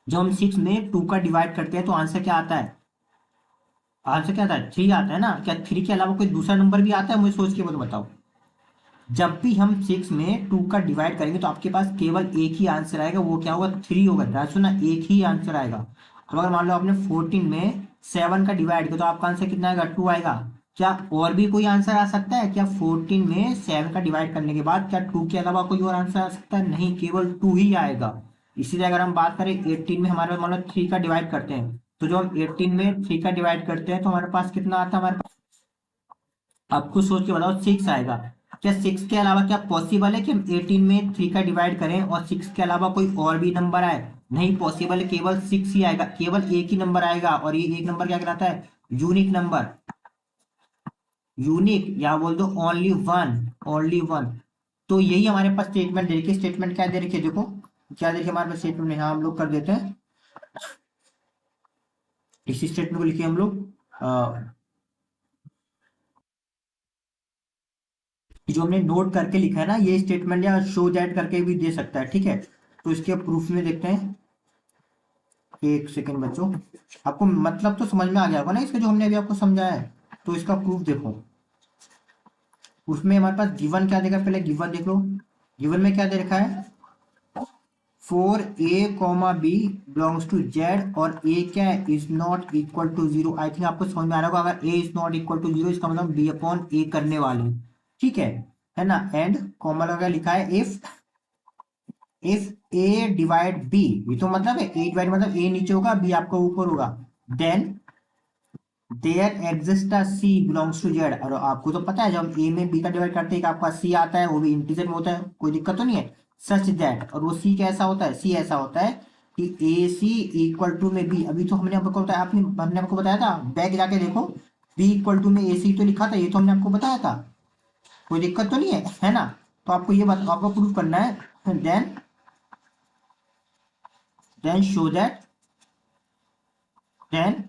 Speaker 1: जब हम सिक्स में टू का डिवाइड करते हैं तो आंसर क्या आता है, आंसर क्या आता है, थ्री आता है ना। क्या थ्री के अलावा कोई दूसरा नंबर भी आता है, मुझे सोच के मत बताओ। जब भी हम सिक्स में टू का डिवाइड करेंगे तो आपके पास केवल एक ही आंसर आएगा, वो क्या होगा, थ्री होगा। ध्यान सुना, एक ही आंसर आएगा। तो अगर मान लो आपने 14 में सेवन का डिवाइड किया तो आपका आंसर कितना आएगा, टू आएगा। क्या और भी कोई आंसर आ सकता है, क्या 14 में सेवन का डिवाइड करने के बाद क्या टू के अलावा कोई और आंसर आ सकता है, नहीं, केवल टू ही आएगा। इसीलिए अगर हम बात करें 18 में हमारे पास मान लो थ्री का डिवाइड करते हैं, तो जो हम 18 में थ्री का डिवाइड करते हैं तो हमारे पास कितना आता है, हमारे पास, आपको सोच के बताओ, सिक्स आएगा। क्या सिक्स के अलावा क्या पॉसिबल है कि हम 18 में थ्री का डिवाइड करें और सिक्स के अलावा कोई और भी नंबर आए, नहीं पॉसिबल है, केवल सिक्स ही आएगा, केवल एक ही नंबर आएगा। और ये एक नंबर क्या कहलाता है, यूनिक नंबर, यूनिक, या बोल दो ओनली वन, ओनली वन। तो यही हमारे पास स्टेटमेंट दे रखी है। स्टेटमेंट क्या दे रखी है, देखो क्या देखिए हमारे पास स्टेटमेंट, यहाँ हम लोग कर देते हैं, इसी स्टेटमेंट को लिखिए हम लोग, जो हमने नोट करके लिखा है ना, ये स्टेटमेंट या शो दैट करके भी दे सकता है, ठीक है। तो इसके प्रूफ में देखते हैं। एक सेकेंड बच्चों, आपको मतलब तो समझ में आ गया होगा ना इसका, जो हमने अभी आपको समझाया है। तो इसका प्रूफ देखो, उसमें हमारे पास गिवन क्या देखा, पहले गिवन देख लो। गिवन में क्या दे रखा है, for A comma B belongs to Z, और ए क्या है, is not equal to zero. I think आपको समझ में आ रहा होगा, अगर A is not equal to zero इसका मतलब बी अपॉन ए करने वाले, ठीक है ना। एंड कॉमा लगा लिखा है इफ ए डिवाइड बी, ये तो मतलब है ए डिवाइड मतलब ए नीचे होगा बी आपका ऊपर होगा, then there exist a C belongs to Z. और आपको तो पता है जब ए में बी का डिवाइड करते हैं आपका सी आता है, वो भी इंटीजर में होता है, कोई दिक्कत तो नहीं है। सच दैट, और वो सी कैसा होता है, सी ऐसा होता है कि ए सी इक्वल टू में बी। अभी तो हमने आपको बताया, हमने आपको बताया था, बैक जाके देखो, बी इक्वल टू में ए सी तो लिखा था, ये तो हमने आपको बताया था, कोई दिक्कत तो नहीं है ना। तो आपको ये बात आपको प्रूफ करना है, then show that then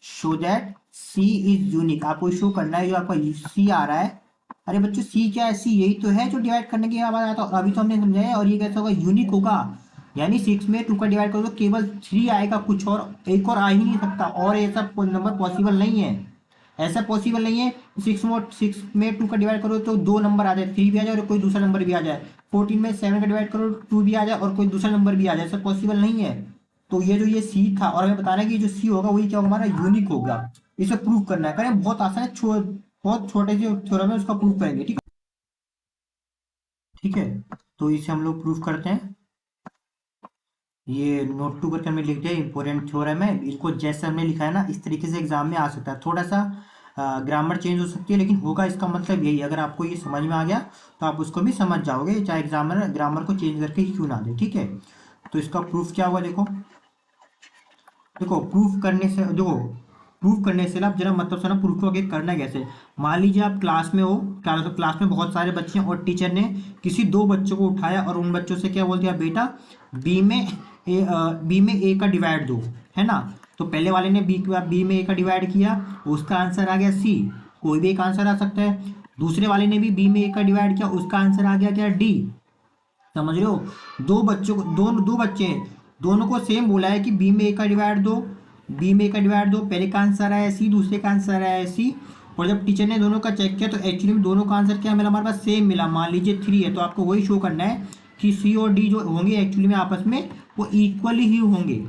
Speaker 1: show that C is unique. आपको शो करना है, जो आपका सी आ रहा है, अरे बच्चों सी क्या है, सी यही तो है जो डिवाइड करने की बात आता है, अभी तो हमने समझाया। और ये कैसा होगा, यूनिक होगा, यानी 6 में 2 का डिवाइड करो तो केवल 3 आएगा, कुछ और एक और आ ही नहीं सकता, और ऐसा नंबर पॉसिबल नहीं है, ऐसा पॉसिबल नहीं है। 6 में 2 का डिवाइड करो तो 2 नंबर आ जाए, 3 भी आ जाए और कोई दूसरा नंबर भी आ जाए। 14 में 7 का डिवाइड करो 2 भी आ जाए और कोई दूसरा नंबर भी आ जाए, ऐसा पॉसिबल नहीं है। तो ये जो ये सी था, और हमें बताना है कि जो सी होगा वही क्या होगा, हमारा यूनिक होगा। इसे प्रूव करना है, करें बहुत आसान है, बहुत छोटे से थ्योरम है, उसका प्रूव करेंगे, ठीक है। ठीक है, तो इसे हम लोग प्रूव करते हैं। ये नोट टू करके हमने लिख दिया, इंपॉर्टेंट थ्योरम है, इसको जैसे हमने लिखा है ना इस तरीके से एग्जाम में आ सकता है। थोड़ा सा ग्रामर चेंज हो सकती है, लेकिन होगा इसका मतलब यही। अगर आपको ये समझ में आ गया तो आप उसको भी समझ जाओगे, चाहे एग्जामर ग्रामर को चेंज करके ही क्यों ना दे, ठीक है। तो इसका प्रूफ क्या हुआ, देखो देखो प्रूफ करने से, देखो प्रूफ करने से ना, आप जरा मतलब सुना प्रूफ को आगे करना कैसे। मान लीजिए आप क्लास में हो, क्लास में बहुत सारे बच्चे हैं, और टीचर ने किसी 2 बच्चों को उठाया और उन बच्चों से क्या बोल दिया, बेटा बी में ए का डिवाइड दो, है ना। तो पहले वाले ने बी में ए का डिवाइड किया, उसका आंसर आ गया सी, कोई भी एक आंसर आ सकता है। दूसरे वाले ने भी बी में ए का डिवाइड किया, उसका आंसर आ गया क्या, डी। समझ रहे हो, 2 बच्चों को, 2 बच्चे हैं, दोनों को सेम बोला है कि बी में ए का डिवाइड दो, बी में ए का डिवाइड दो, पहले का आंसर आया सी, दूसरे का आंसर आया सी। और जब टीचर ने दोनों का चेक किया तो एक्चुअली में दोनों का आंसर क्या मिला, हमारे पास सेम मिला। मान लीजिए 3 है, तो आपको वही शो करना है कि सी और डी जो होंगे एक्चुअली में आपस में वो इक्वली ही होंगे।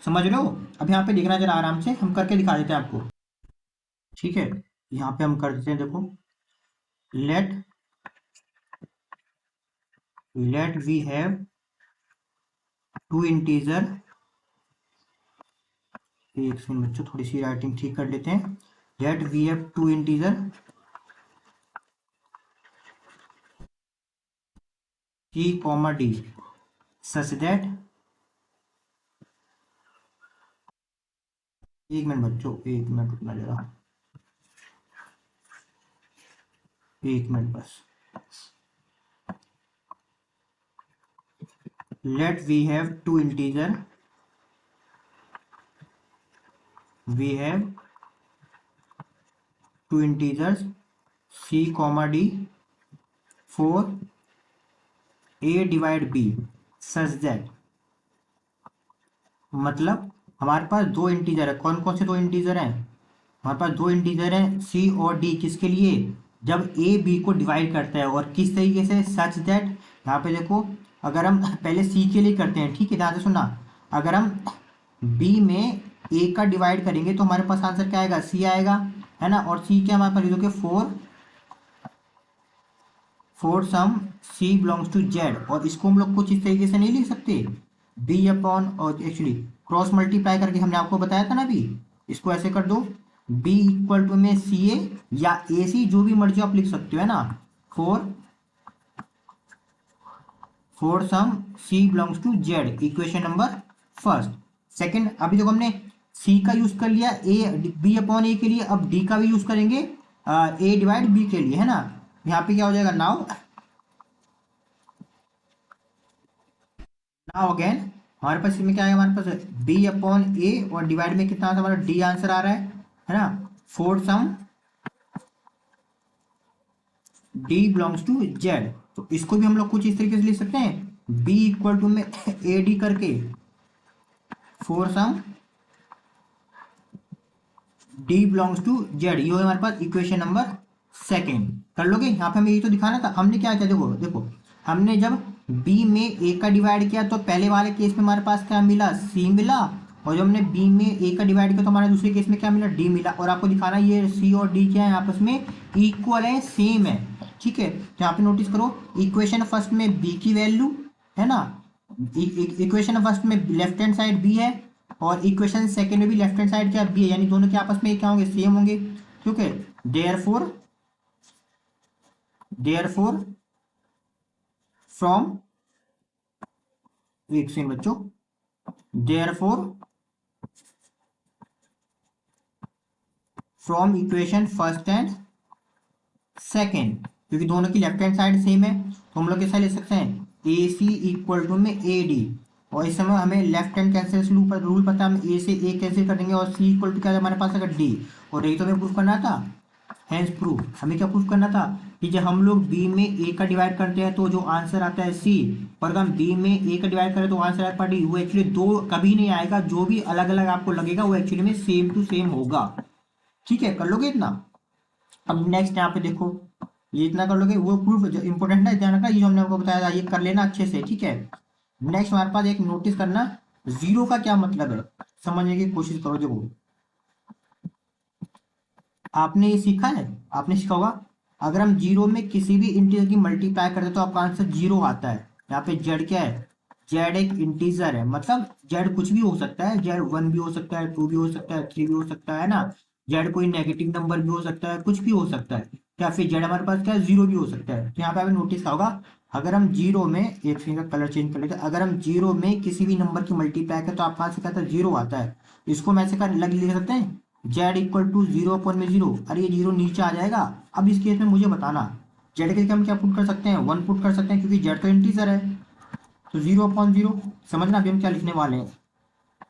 Speaker 1: समझ रहे हो, अब यहाँ पे देखना जरा आराम से, हम करके दिखा देते हैं आपको, ठीक है। यहाँ पे हम कर देते हैं, देखो, let let we have 2 integer, एक सेकंड बच्चों, थोड़ी सी राइटिंग ठीक कर लेते हैं। Let we have 2 integer c comma D such that, एक मिनट बच्चों, एक मिनट रुकना जरा, एक मिनट बस। Let we have 2 integer, we have 2 integers c comma D for a divide b such that, मतलब हमारे पास 2 इंटीजर है, कौन कौन से 2 इंटीजर हैं, हमारे पास 2 इंटीजर हैं सी और डी, किसके लिए, जब ए बी को डिवाइड करता है। और किस तरीके से, सच दैट, यहाँ पे देखो, अगर हम पहले सी के लिए करते हैं, ठीक है, ध्यान से सुनना। अगर हम बी में ए का डिवाइड करेंगे तो हमारे पास आंसर क्या आएगा, सी आएगा, है ना। और सी क्या हमारे पास लिखोगे, for some C belongs to Z, और इसको हम लोग कुछ इस तरीके से नहीं लिख सकते, बी अपॉन, और एक्चुअली क्रॉस मल्टीप्लाई करके हमने आपको बताया था ना अभी, इसको ऐसे कर दो, बी इक्वल टू में सी ए या ए सी, जो भी मर्जी आप लिख सकते हो, है ना। For for some C belongs to Z, equation number first. Second, अभी देखो हमने सी का यूज कर लिया ए बी अपॉन ए के लिए, अब डी का भी यूज करेंगे ए डिवाइड बी के लिए, है ना। यहाँ पे क्या हो जाएगा, नाउ नाउ अगेन हमारे पास इसमें क्या है, हमारे पास बी अपॉन ए और डिवाइड में कितना हमारा डी आंसर आ रहा है ना। For some D belongs to Z, तो इसको भी हम लोग कुछ इस तरीके से लिख सकते हैं, बी इक्वल टू में ए डी करके for some D belongs to Z, ये हमारे पास इक्वेशन नंबर सेकेंड। कर लोगे? यहाँ पे हमें ये तो दिखाना था, हमने क्या किया, देखो देखो, हमने जब बी में ए का डिवाइड किया तो पहले वाले केस में हमारे पास क्या मिला, सी मिला, और जब हमने बी में ए का डिवाइड किया तो हमारे दूसरे केस में क्या मिला, डी मिला। और आपको दिखाना ये सी और डी क्या है, आपस में इक्वल है, सेम है, ठीक है। तो यहाँ पे नोटिस करो, इक्वेशन फर्स्ट में बी की वैल्यू है ना, इक्वेशन फर्स्ट में लेफ्ट हैंड साइड बी है, और इक्वेशन सेकंड में भी लेफ्ट हैंड साइड क्या बी है, यानी दोनों के आपस में क्या होंगे, सेम होंगे, ठीक है। देयरफॉर फ्रॉम, एक सेकंड बच्चों, therefore from equation first and second, क्योंकि दोनों की लेफ्ट हैंड साइड सेम है तो हम लोग कैसा ले सकते हैं, ए सी इक्वल टू में ए डी, और इस समय हमें लेफ्ट हैंड कैंसिल रूल पता है, हम ए से ए कैंसिल कर देंगे, और सी इक्वल टू क्या है हमारे पास अगर डी, और यही तो हमें प्रूफ करना था, हैंस प्रूफ। हमें क्या प्रूफ करना था कि जब हम लोग बी में ए का डिवाइड करते हैं तो जो आंसर आता है सी, और अगर हम बी में ए का डिवाइड करें तो आंसर आता है डी, वो एक्चुअली दो कभी नहीं आएगा, जो भी अलग अलग आपको लगेगा वो एक्चुअली में सेम टू सेम होगा, ठीक है। कर लोगे इतना? अब नेक्स्ट यहाँ पे देखो, ये इतना कर लोगे, वो प्रूफ जो इंपॉर्टेंट है ध्यान रखना, ये जो हमने आपको बताया था ये कर लेना अच्छे से, ठीक है। नेक्स्ट हमारे पास एक नोटिस करना, जीरो का क्या मतलब है, समझने की कोशिश करो। देखो आपने ये सीखा है, आपने सीखा होगा, अगर हम जीरो में किसी भी इंटीजर की मल्टीप्लाई करते हैं तो आपका आंसर जीरो आता है। यहाँ पे जेड क्या है, जेड एक इंटीजर है, मतलब जेड कुछ भी हो सकता है, जेड वन भी हो सकता है, टू भी हो सकता है, थ्री भी हो सकता है ना, जेड कोई नेगेटिव नंबर भी हो सकता है, कुछ भी हो सकता है, या फिर जेड हमारे पास क्या है, जीरो भी हो सकता है। तो यहाँ पे आपने नोटिस किया होगा, अगर हम जीरो में, एक सेकंड का कलर चेंज कर लेते हैं, अगर हम जीरो में किसी भी नंबर की मल्टीप्लाई करें तो आपका आंसर क्या आता है, जीरो आता है। इसको मैं ऐसे कर लग लिख सकते हैं, Z equal to zero upon में जीरो, अरे ये जीरो नीचे आ जाएगा। अब इस केस में मुझे बताना, जेड के लिए हम क्या पुट कर सकते हैं, वन पुट कर सकते हैं, क्योंकि जेड तो इंटीजर है, तो जीरो अपॉन जीरो, समझना अभी हम क्या लिखने वाले हैं,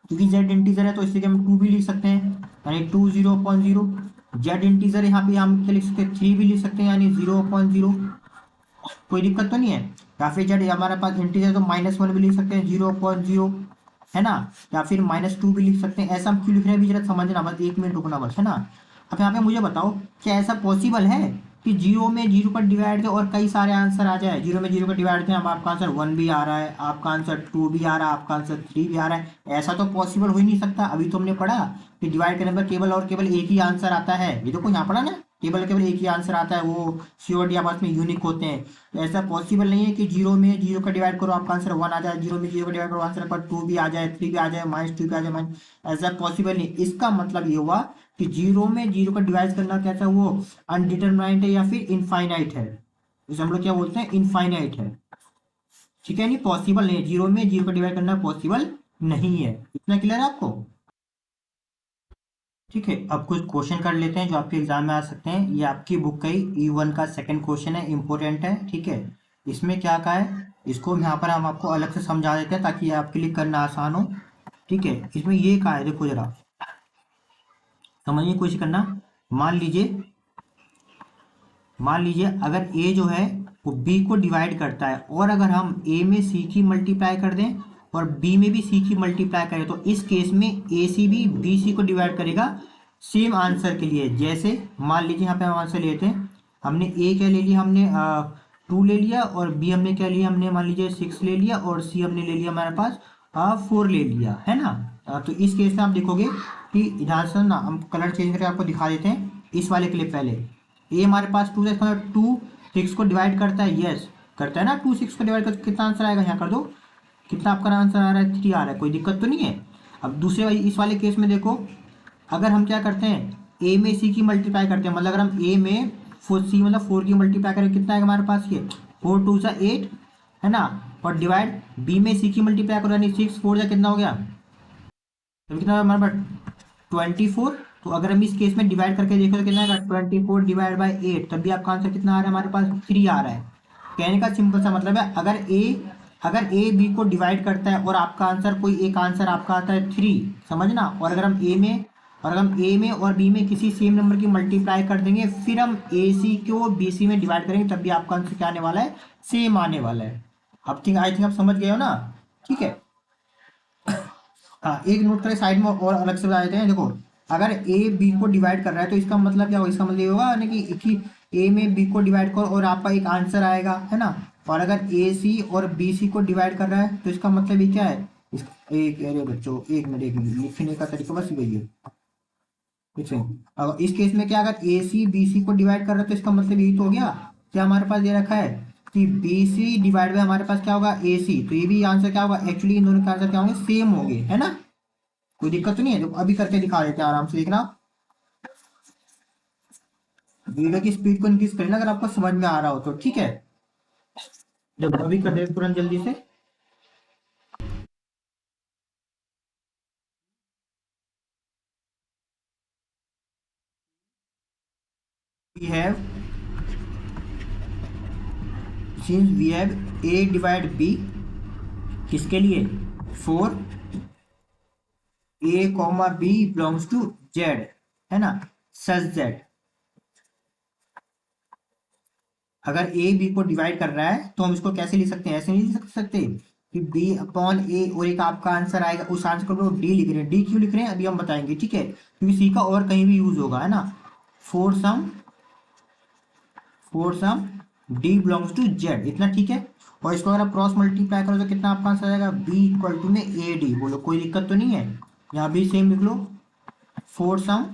Speaker 1: क्योंकि जेड इंटीजर है तो इसलिए हम टू भी लिख सकते हैं, यानी two zero upon zero. Z integer यहाँ पे हम क्या लिख सकते हैं, थ्री भी लिख सकते हैं, यानी जीरो अपॉन जीरो, कोई दिक्कत तो नहीं है। या फिर जेड हमारे पास इंटीजर तो माइनस वन भी लिख सकते हैं, जीरो अपॉन जीरो, है ना, या फिर माइनस टू भी लिख सकते हैं। ऐसा हम क्यों लिख रहे हैं भी जरा समझना, बस एक मिनट रुकना बस, है ना। अब यहाँ पे मुझे बताओ, क्या ऐसा पॉसिबल है कि जीरो में जीरो का डिवाइड दे और कई सारे आंसर आ जाए, जीरो में जीरो का डिवाइड दे, अब आपका आंसर वन भी आ रहा है, आपका आंसर टू भी आ रहा है, आपका आंसर थ्री भी आ रहा है, ऐसा तो पॉसिबल हो ही नहीं सकता। अभी तो हमने पढ़ा कि डिवाइड करने पर केवल और केवल एक ही आंसर आता है, ये देखो यहाँ पढ़ा ना, केवल केवल एक ही आंसर आता है, वो सीओडी आपस में यूनिक होते हैं। तो ऐसा पॉसिबल नहीं है कि जीरो में जीरो का डिवाइड करो आपका आंसर वन आ जाए, जीरो में जीरो का डिवाइड करो आंसर पर टू भी आ जाए, थ्री भी आ जाए, माइनस टू भी आ जाए, माइनस, ऐसा पॉसिबल नहीं। इसका मतलब ये हुआ कि जीरो में जीरो का डिवाइड करना कैसा, वो अनडिटरमाइंड है या फिर इनफाइनाइट है, इसे हम लोग क्या बोलते हैं, इनफाइनाइट है, ठीक है, नहीं पॉसिबल नहीं है, जीरो में जीरो का डिवाइड करना पॉसिबल नहीं है। इतना क्लियर है आपको? ठीक है, अब कुछ क्वेश्चन कर लेते हैं जो आपके एग्जाम में आ सकते हैं। ये आपकी बुक का ही E1 का सेकंड क्वेश्चन है, इंपॉर्टेंट है, ठीक है। इसमें क्या कहा है, इसको यहाँ पर हम आपको अलग से समझा देते हैं ताकि ये आपके लिए करना आसान हो, ठीक है। इसमें ये कहा है, देखो जरा समझने की कोशिश करना। मान लीजिए अगर ए जो है वो बी को डिवाइड करता है, और अगर हम ए में सी की मल्टीप्लाई कर दें और बी में भी सी की मल्टीप्लाई करें, तो इस केस में ए सी भी बी सी को डिवाइड करेगा सेम आंसर के लिए। जैसे मान लीजिए यहाँ पे हम आंसर लेते हैं, हमने ए क्या ले लिया, हमने टू ले लिया, और बी हमने क्या लिया, हमने मान लीजिए सिक्स ले लिया, और सी हमने ले लिया हमारे पास फोर ले लिया, है ना। तो इस केस में आप देखोगे कि ध्यान से ना, हम कलर चेंज करके आपको दिखा देते हैं इस वाले के लिए। पहले ए हमारे पास टू है, इसका मतलब टू सिक्स को डिवाइड करता है, यस करता है ना, टू सिक्स को डिवाइड कर कितना आंसर आएगा, यहाँ कर दो, कितना आपका आंसर आ रहा है, थ्री आ रहा है, कोई दिक्कत तो नहीं है। अब दूसरे वाली इस वाले केस में देखो, अगर हम क्या करते हैं, ए में सी की मल्टीप्लाई करते हैं, मतलब अगर हम ए में फोर सी मतलब फोर की मल्टीप्लाई करें, कितना आएगा हमारे पास, ये फोर टू सा एट, है ना, और डिवाइड बी में सी की मल्टीप्लाई करो, यानी सिक्स फोर जा कितना हो गया, तो कितना हमारे पास 24। तो अगर हम इस केस में डिवाइड करके देखो तो कितना आएगा, 24 डिवाइड बाई 8, तब भी आपका आंसर कितना आ रहा है हमारे पास, 3 आ रहा है। कहने का सिंपल सा मतलब है, अगर ए बी को डिवाइड करता है और आपका आंसर कोई एक आंसर आपका आता है 3, समझना, और अगर हम ए में और अगर हम ए में और बी में किसी सेम नंबर की मल्टीप्लाई कर देंगे, फिर हम ए सी को बी सी में डिवाइड करेंगे, तब भी आपका आंसर क्या आने वाला है, सेम आने वाला है। अब थिंक आई थिंक आप समझ गए हो ना, ठीक है। हाँ, एक नोट करें साइड में और अलग से बता देते हैं। देखो, अगर ए बी को डिवाइड कर रहा है तो इसका मतलब क्या होगा, इसका मतलब ये होगा ना कि ए में बी को डिवाइड करो और आपका एक आंसर आएगा, है ना। और अगर ए सी और बी सी को डिवाइड कर रहा है तो इसका मतलब ये क्या है, इस एक, अरे बच्चों एक मिनट लिखने का तरीका बस वही है। ठीक है, अब इस केस में क्या, अगर ए सी बी सी को डिवाइड कर रहा है तो इसका मतलब यही तो हो गया, क्या हमारे पास दे रखा है कि बी सी डिवाइड बाय हमारे पास क्या होगा, ए सी, तो ये भी आंसर क्या होगा, एक्चुअली इन दोनों के आंसर क्या होंगे, सेम होंगे, है ना। कोई दिक्कत तो नहीं है, तो अभी करके दिखा देते हैं, आराम से देखना। वीडियो की स्पीड को इंक्रीज करना अगर आपको समझ में आ रहा हो तो, ठीक है। जब अभी कर दे तुरंत जल्दी से। We have, since we have A divide B, किसके लिए, for A comma B belongs to Z, है ना, सच जेड। अगर ए बी को डिवाइड कर रहा है तो हम इसको कैसे लिख सकते हैं, ऐसे नहीं लिख सकते कि बी अपॉन ए और एक आपका आंसर आएगा, उस आंसर को डी लिख रहे हैं। डी क्यों लिख रहे हैं अभी हम बताएंगे, ठीक है, क्योंकि सी का और कहीं भी यूज होगा, है ना। For some, for some D belongs to Z, इतना ठीक है। और इसको अगर आप क्रॉस मल्टीप्लाई करो तो कितना आपका आंसर आ जाएगा, बी इक्वल टू में ए डी। बोलो कोई दिक्कत तो नहीं है, यहाँ भी सेम लिख लो, फोर सम,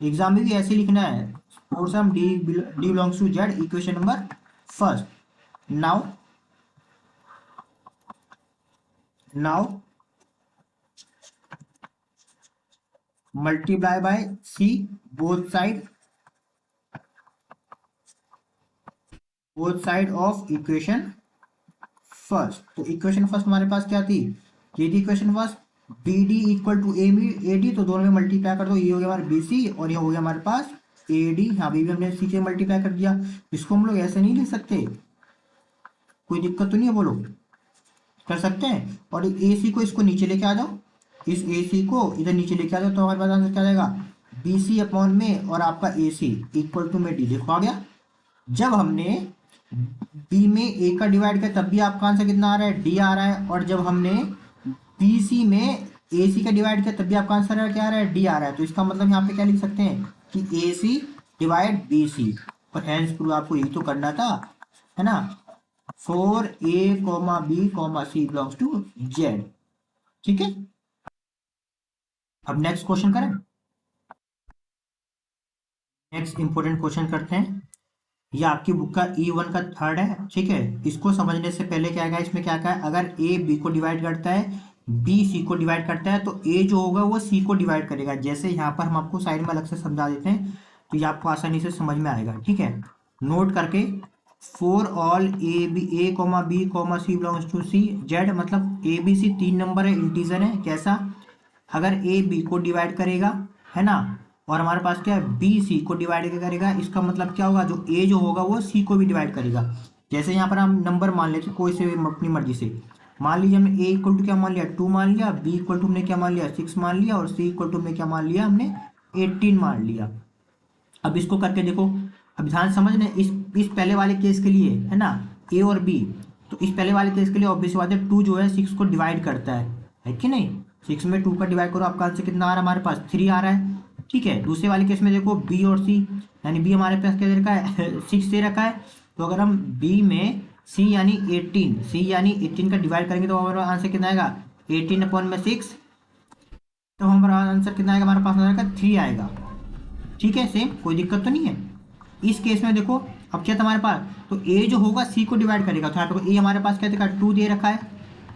Speaker 1: एग्जाम में भी ऐसे लिखना है, for some D D belongs to Z, equation number first. Now, now multiply by C, both side, both side of equation first. तो इक्वेशन फर्स्ट हमारे पास क्या थी, ये थी equation first, B D equal to A D, तो दोनों में मल्टीप्लाई कर दो, ये हो गया हमारा बी सी और ये हो गया हमारे पास ए डी। यहाँ भी हमने सी से मल्टीप्लाई कर दिया। इसको हम लोग ऐसे नहीं लिख सकते, कोई दिक्कत तो नहीं है, बोलो कर सकते हैं। और ए सी को इसको नीचे लेके आ जाओ, इस ए सी को इधर नीचे लेके आ जाओ, तो हमारे पास आंसर क्या आ जाएगा, बी सी अपॉन में और आपका ए सी इक्वल टू में डी। देखो आ गया। जब हमने बी में ए का डिवाइड किया तब भी आपका आंसर कितना आ रहा है, डी आ रहा है। और जब हमने बी सी में ए सी का डिवाइड किया तब भी आपका आंसर क्या आ रहा है, डी आ रहा है। तो इसका मतलब यहाँ पे क्या लिख सकते हैं कि ए सी डिवाइड बी सी, और हैंस प्रूव आपको यही तो करना था, है ना। For A comma B comma C belongs to Z, ठीक है। अब नेक्स्ट क्वेश्चन करें, नेक्स्ट इंपॉर्टेंट क्वेश्चन करते हैं। ये आपकी बुक का E1 का थर्ड है, ठीक है। इसको समझने से पहले क्या है, इसमें क्या क्या है, अगर ए बी को डिवाइड करता है, बी सी को डिवाइड करता है, तो ए जो होगा वो सी को डिवाइड करेगा। जैसे यहाँ पर हम आपको साइड में अलग से समझा देते हैं तो ये आपको आसानी से समझ में आएगा, ठीक है। नोट करके, for all A B, A comma B comma C belongs to C Z, मतलब ए बी सी तीन नंबर है, इंटीजर है। कैसा, अगर ए बी को डिवाइड करेगा, है ना, और हमारे पास क्या है, बी सी को डिवाइड करेगा, इसका मतलब क्या होगा, जो ए जो होगा वो सी को भी डिवाइड करेगा। जैसे यहाँ पर हम नंबर मान लेते कोई से भी अपनी मर्जी से, मान लीजिए हमने ए इक्वल टू क्या मान लिया, टू मान लिया, बी इक्वल टू हमने क्या मान लिया, सिक्स मान लिया, और सी इक्वल टू हमने क्या मान लिया, हमने 18 मान लिया। अब इसको करके देखो, अब ध्यान समझना, इस पहले वाले केस के लिए, है ना, ए और बी, तो इस पहले वाले केस के लिए ऑब्वियस बात है, टू जो है सिक्स को डिवाइड करता है कि नहीं। सिक्स में टू का डिवाइड करो, आपका आंसर कितना आ रहा है, हमारे पास थ्री आ रहा है, ठीक है। दूसरे वाले केस में देखो, बी और सी, यानी बी हमारे पास क्या दे रखा है, सिक्स दे रखा है। तो अगर हम बी में सी यानी 18, सी यानी 18 का डिवाइड करेंगे तो हमारा आंसर कितना आएगा, 18 अपॉन में सिक्स, तो हमारा आंसर कितना आएगा, हमारे पास आएगा थ्री आएगा, ठीक है। सेम, कोई दिक्कत तो नहीं है। इस केस में देखो, अब क्या था हमारे पास, तो ए जो होगा सी को डिवाइड करेगा, तो यहाँ पे ए हमारे पास क्या देखा, टू दे रखा है,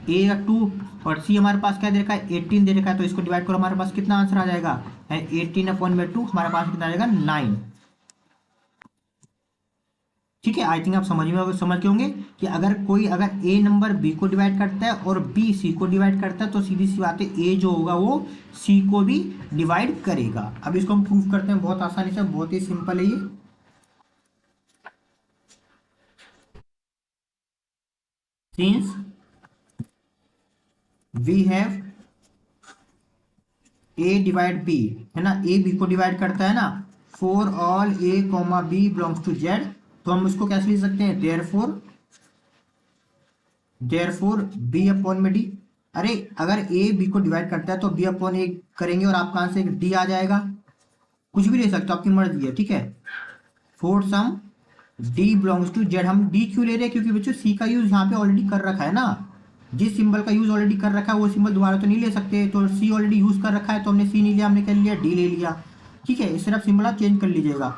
Speaker 1: ए का टू, और सी हमारे पास क्या दे रखा है, 18 दे रखा है। तो इसको डिवाइड करो, हमारे पास कितना आंसर आ जाएगा, 18 अपॉन में टू, हमारे पास कितना आ जाएगा, 9, ठीक है। आई थिंक आप समझ के होंगे कि अगर कोई, अगर ए नंबर बी को डिवाइड करता है और बी सी को डिवाइड करता है, तो सीधी सी बात है ए जो होगा वो सी को भी डिवाइड करेगा। अब इसको हम प्रूव करते हैं बहुत आसानी से, बहुत ही सिंपल है ये। Since we have a divide b, है ना, ए बी को डिवाइड करता है ना, for all a comma B belongs to Z, तो हम उसको कैसे लिख सकते हैं, देयरफॉर बी अपॉन में डी। अरे अगर ए बी को डिवाइड करता है तो बी अपॉन ए करेंगे और आपका आंसर डी आ जाएगा, कुछ भी ले सकते हो, आपकी मर्जी है, ठीक है। For some D belongs to Z, हम डी क्यों ले रहे हैं, क्योंकि बच्चों सी का यूज यहाँ पे ऑलरेडी कर रखा है ना, जिस सिंबल का यूज ऑलरेडी कर रखा है वो सिंबल दोबारा तो नहीं ले सकते, तो सी ऑलरेडी यूज कर रखा है तो हमने सी नहीं लिया, हमने क्या लिया, डी ले लिया, ठीक है। इस तरफ सिंबल आप चेंज कर लीजिएगा।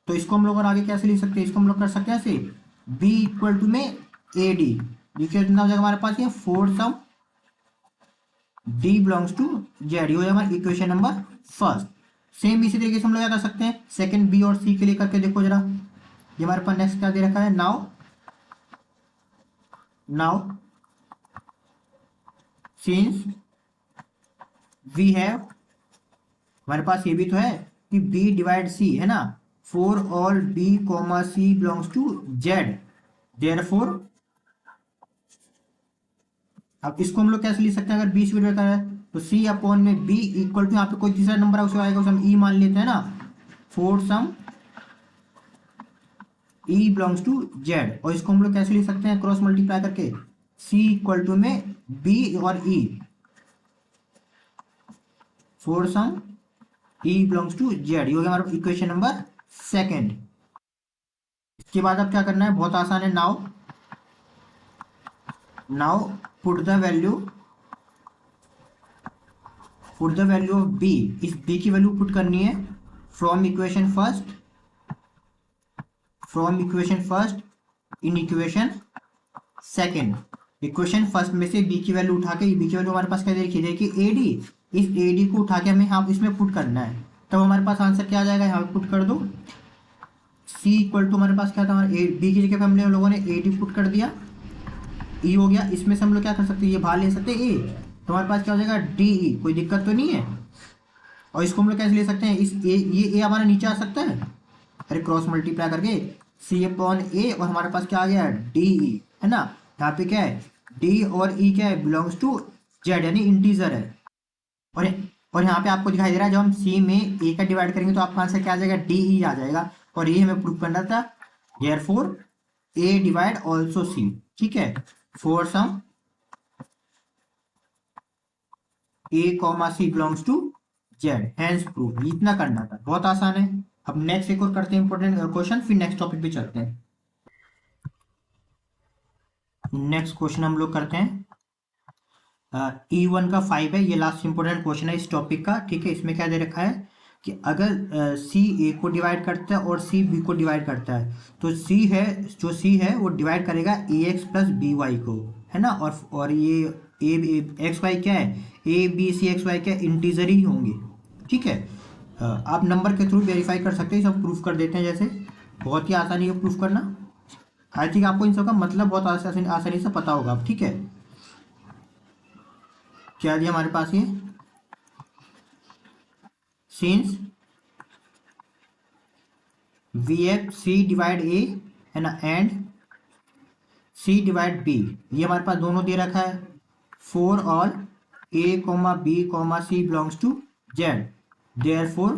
Speaker 1: तो इसको हम लोग और आगे कैसे लिख सकते हैं, इसको हम लोग कर सकते हैं ऐसे, बी इक्वल टू में ए डी, देखिए कितना हो जाएगा हमारे पास, ये for some D belongs to Z, ये हो जाएगा हमारा इक्वेशन नंबर फर्स्ट। सेम इसी तरीके से हम लोग क्या कर सकते हैं, सेकंड बी और सी के लिए करके देखो जरा, ये हमारे पास नेक्स्ट क्या दे रखा है, नाउ सिंस वी हैव, हमारे पास ये भी तो है कि बी डिवाइड सी, है ना, for all b comma C belongs to Z, therefore, अब इसको हम लोग कैसे लिख सकते हैं, अगर बी से डिवाइड करा है तो सी अपॉन में बी इक्वल टू, यहाँ पे कोई तीसरा नंबर उसे आएगा उसे हम ई मान लेते हैं ना, for some E belongs to Z, और इसको हम लोग कैसे लिख सकते हैं, क्रॉस मल्टीप्लाई करके, सी इक्वल टू में बी और E, for some E belongs to Z, ये हो गया हमारा इक्वेशन नंबर सेकंड। इसके बाद अब क्या करना है, बहुत आसान है, now put the value of b, इस बी की वैल्यू पुट करनी है from equation first in equation second. Equation first में से बी की वैल्यू उठा के, बी की वैल्यू हमारे पास क्या दे रखी है कि ए डी, इस ए डी को उठा के हमें यहाँ इसमें पुट करना है, तब हमारे पास आंसर क्या आ जाएगा, यहाँ पे पुट कर दो, सी इक्वल टू हमारे पास क्या था, हमारे बी की जगह पे हमने लोगों ने ए डी पुट कर दिया, ई हो गया, इसमें से हम लोग क्या कर सकते हैं, ये बाहर ले सकते हैं ए, तो हमारे पास क्या हो जाएगा डी ई, कोई दिक्कत तो नहीं है। और इसको हम लोग कैसे ले सकते हैं, इस ए, ये ए हमारा नीचे आ सकता है, अरे क्रॉस मल्टीप्लाई करके सी अपॉन ए, और हमारे पास क्या आ गया डी ई, है ना, यहाँ पे क्या है डी और ई क्या है, बिलोंग्स टू जेड, यानी इंटीजर है। और यहाँ पे आपको दिखाई दे रहा है जब हम सी में ए का डिवाइड करेंगे तो आपका आंसर क्या आ जाएगा, डी ई आ जाएगा, और ये हमें प्रूव करना था, therefore a divide also c, ठीक है, for some a comma C belongs to Z, hence prove, इतना करना था, बहुत आसान है। अब नेक्स्ट एक और करते हैं इंपॉर्टेंट क्वेश्चन, फिर नेक्स्ट टॉपिक पे चलते हैं। नेक्स्ट क्वेश्चन हम लोग करते हैं E1 का 5 है, ये लास्ट इंपॉर्टेंट क्वेश्चन है इस टॉपिक का, ठीक है। इसमें क्या दे रखा है कि अगर सी ए को डिवाइड करता है और सी बी को डिवाइड करता है, तो सी है वो डिवाइड करेगा a x plus b y को, है ना, और ये एक्स वाई क्या है, a b c x y क्या इंटीजर ही होंगे, ठीक है। आप नंबर के थ्रू वेरीफाई कर सकते हैं, सब प्रूफ कर देते हैं, जैसे बहुत ही आसानी है प्रूफ करना, आई थिंक आपको इन सब का मतलब बहुत आसानी से पता होगा, ठीक है। क्या दिया हमारे पास, ये since we F C divide A, है ना, एंड सी डिवाइड बी, ये हमारे पास दोनों दे रखा है, for all a comma B comma C belongs to Z, therefore,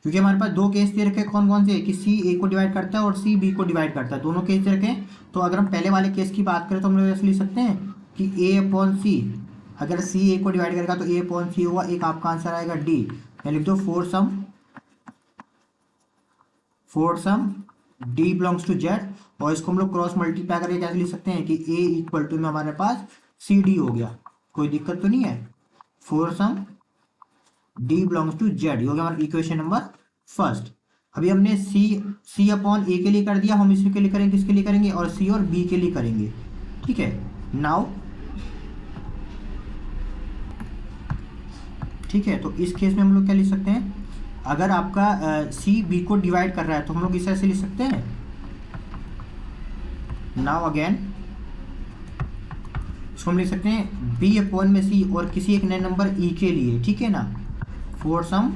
Speaker 1: क्योंकि हमारे पास दो केस दे रखे, कौन कौन से, कि सी ए को डिवाइड करता है और सी बी को डिवाइड करता है, दोनों केस दे रखे। तो अगर हम पहले वाले केस की बात करें तो हम लोग ऐसे लिख सकते हैं कि ए अपॉन सी, अगर सी ए को डिवाइड करेगा तो ए अपॉन सी होगा, एक आपका आंसर आएगा डी, मैं लिख दो for some D belongs to Z, और इसको हम लोग क्रॉस मल्टीप्लाई करके कैसे लिख सकते हैं कि ए इक्वल टू में हमारे पास सी डी हो गया, कोई दिक्कत तो नहीं है, for some D belongs to Z, ये हो गया हमारा इक्वेशन नंबर फर्स्ट। अभी हमने सी अपॉन ए के लिए कर दिया, हम इसके लिए करेंगे, किसके लिए करेंगे, और सी और बी के लिए करेंगे, ठीक है। नाउ ठीक है, तो इस केस में हम लोग क्या लिख सकते हैं, अगर आपका सी बी को डिवाइड कर रहा है तो हम लोग इस तरह से लिख सकते हैं, नाउ अगेन इसको हम लिख सकते हैं बी अपॉन में सी और किसी एक नए नंबर ई के लिए, ठीक है ना, for some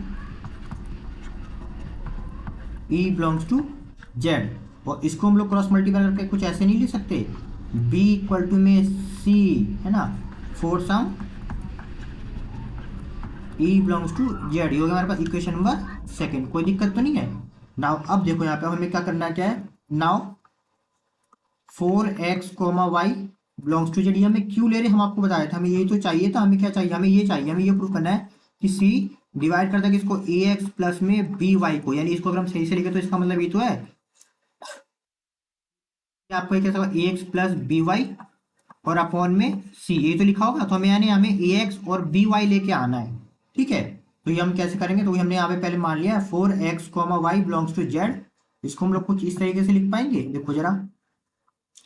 Speaker 1: E belongs to Z, और इसको हम लोग क्रॉस मल्टीप्लाई करके कुछ ऐसे नहीं लिख सकते, बी इक्वल टू में सी, है ना, for some E belongs to Z, ये हो गया हमारे पास इक्वेशन नंबर सेकंड। कोई दिक्कत तो नहीं है। नाउ अब देखो यहाँ पे हमें क्या करना क्या है। Now 4x y belongs to Z, ये हमें क्यों ले रहे हैं, हम आपको बताया था हमें यही तो चाहिए था। हमें क्या चाहिए, हमें ये चाहिए, हमें ये प्रूव करना है कि सी डिवाइड करता है किसको, ए एक्स प्लस में बी वाई को, यानी इसको अगर हम सही से लिखे तो इसका मतलब ये तो है आपको ये कैसा ए एक्स प्लस बी वाई और अपॉन में सी, ये तो लिखा होगा। तो हमें यानी हमें ए एक्स और बी वाई लेके आना है, ठीक है। तो ये हम कैसे करेंगे, तो हमने यहाँ पे पहले मान लिया 4x y belongs to Z, इसको हम लोग कुछ इस तरीके से लिख पाएंगे। देखो जरा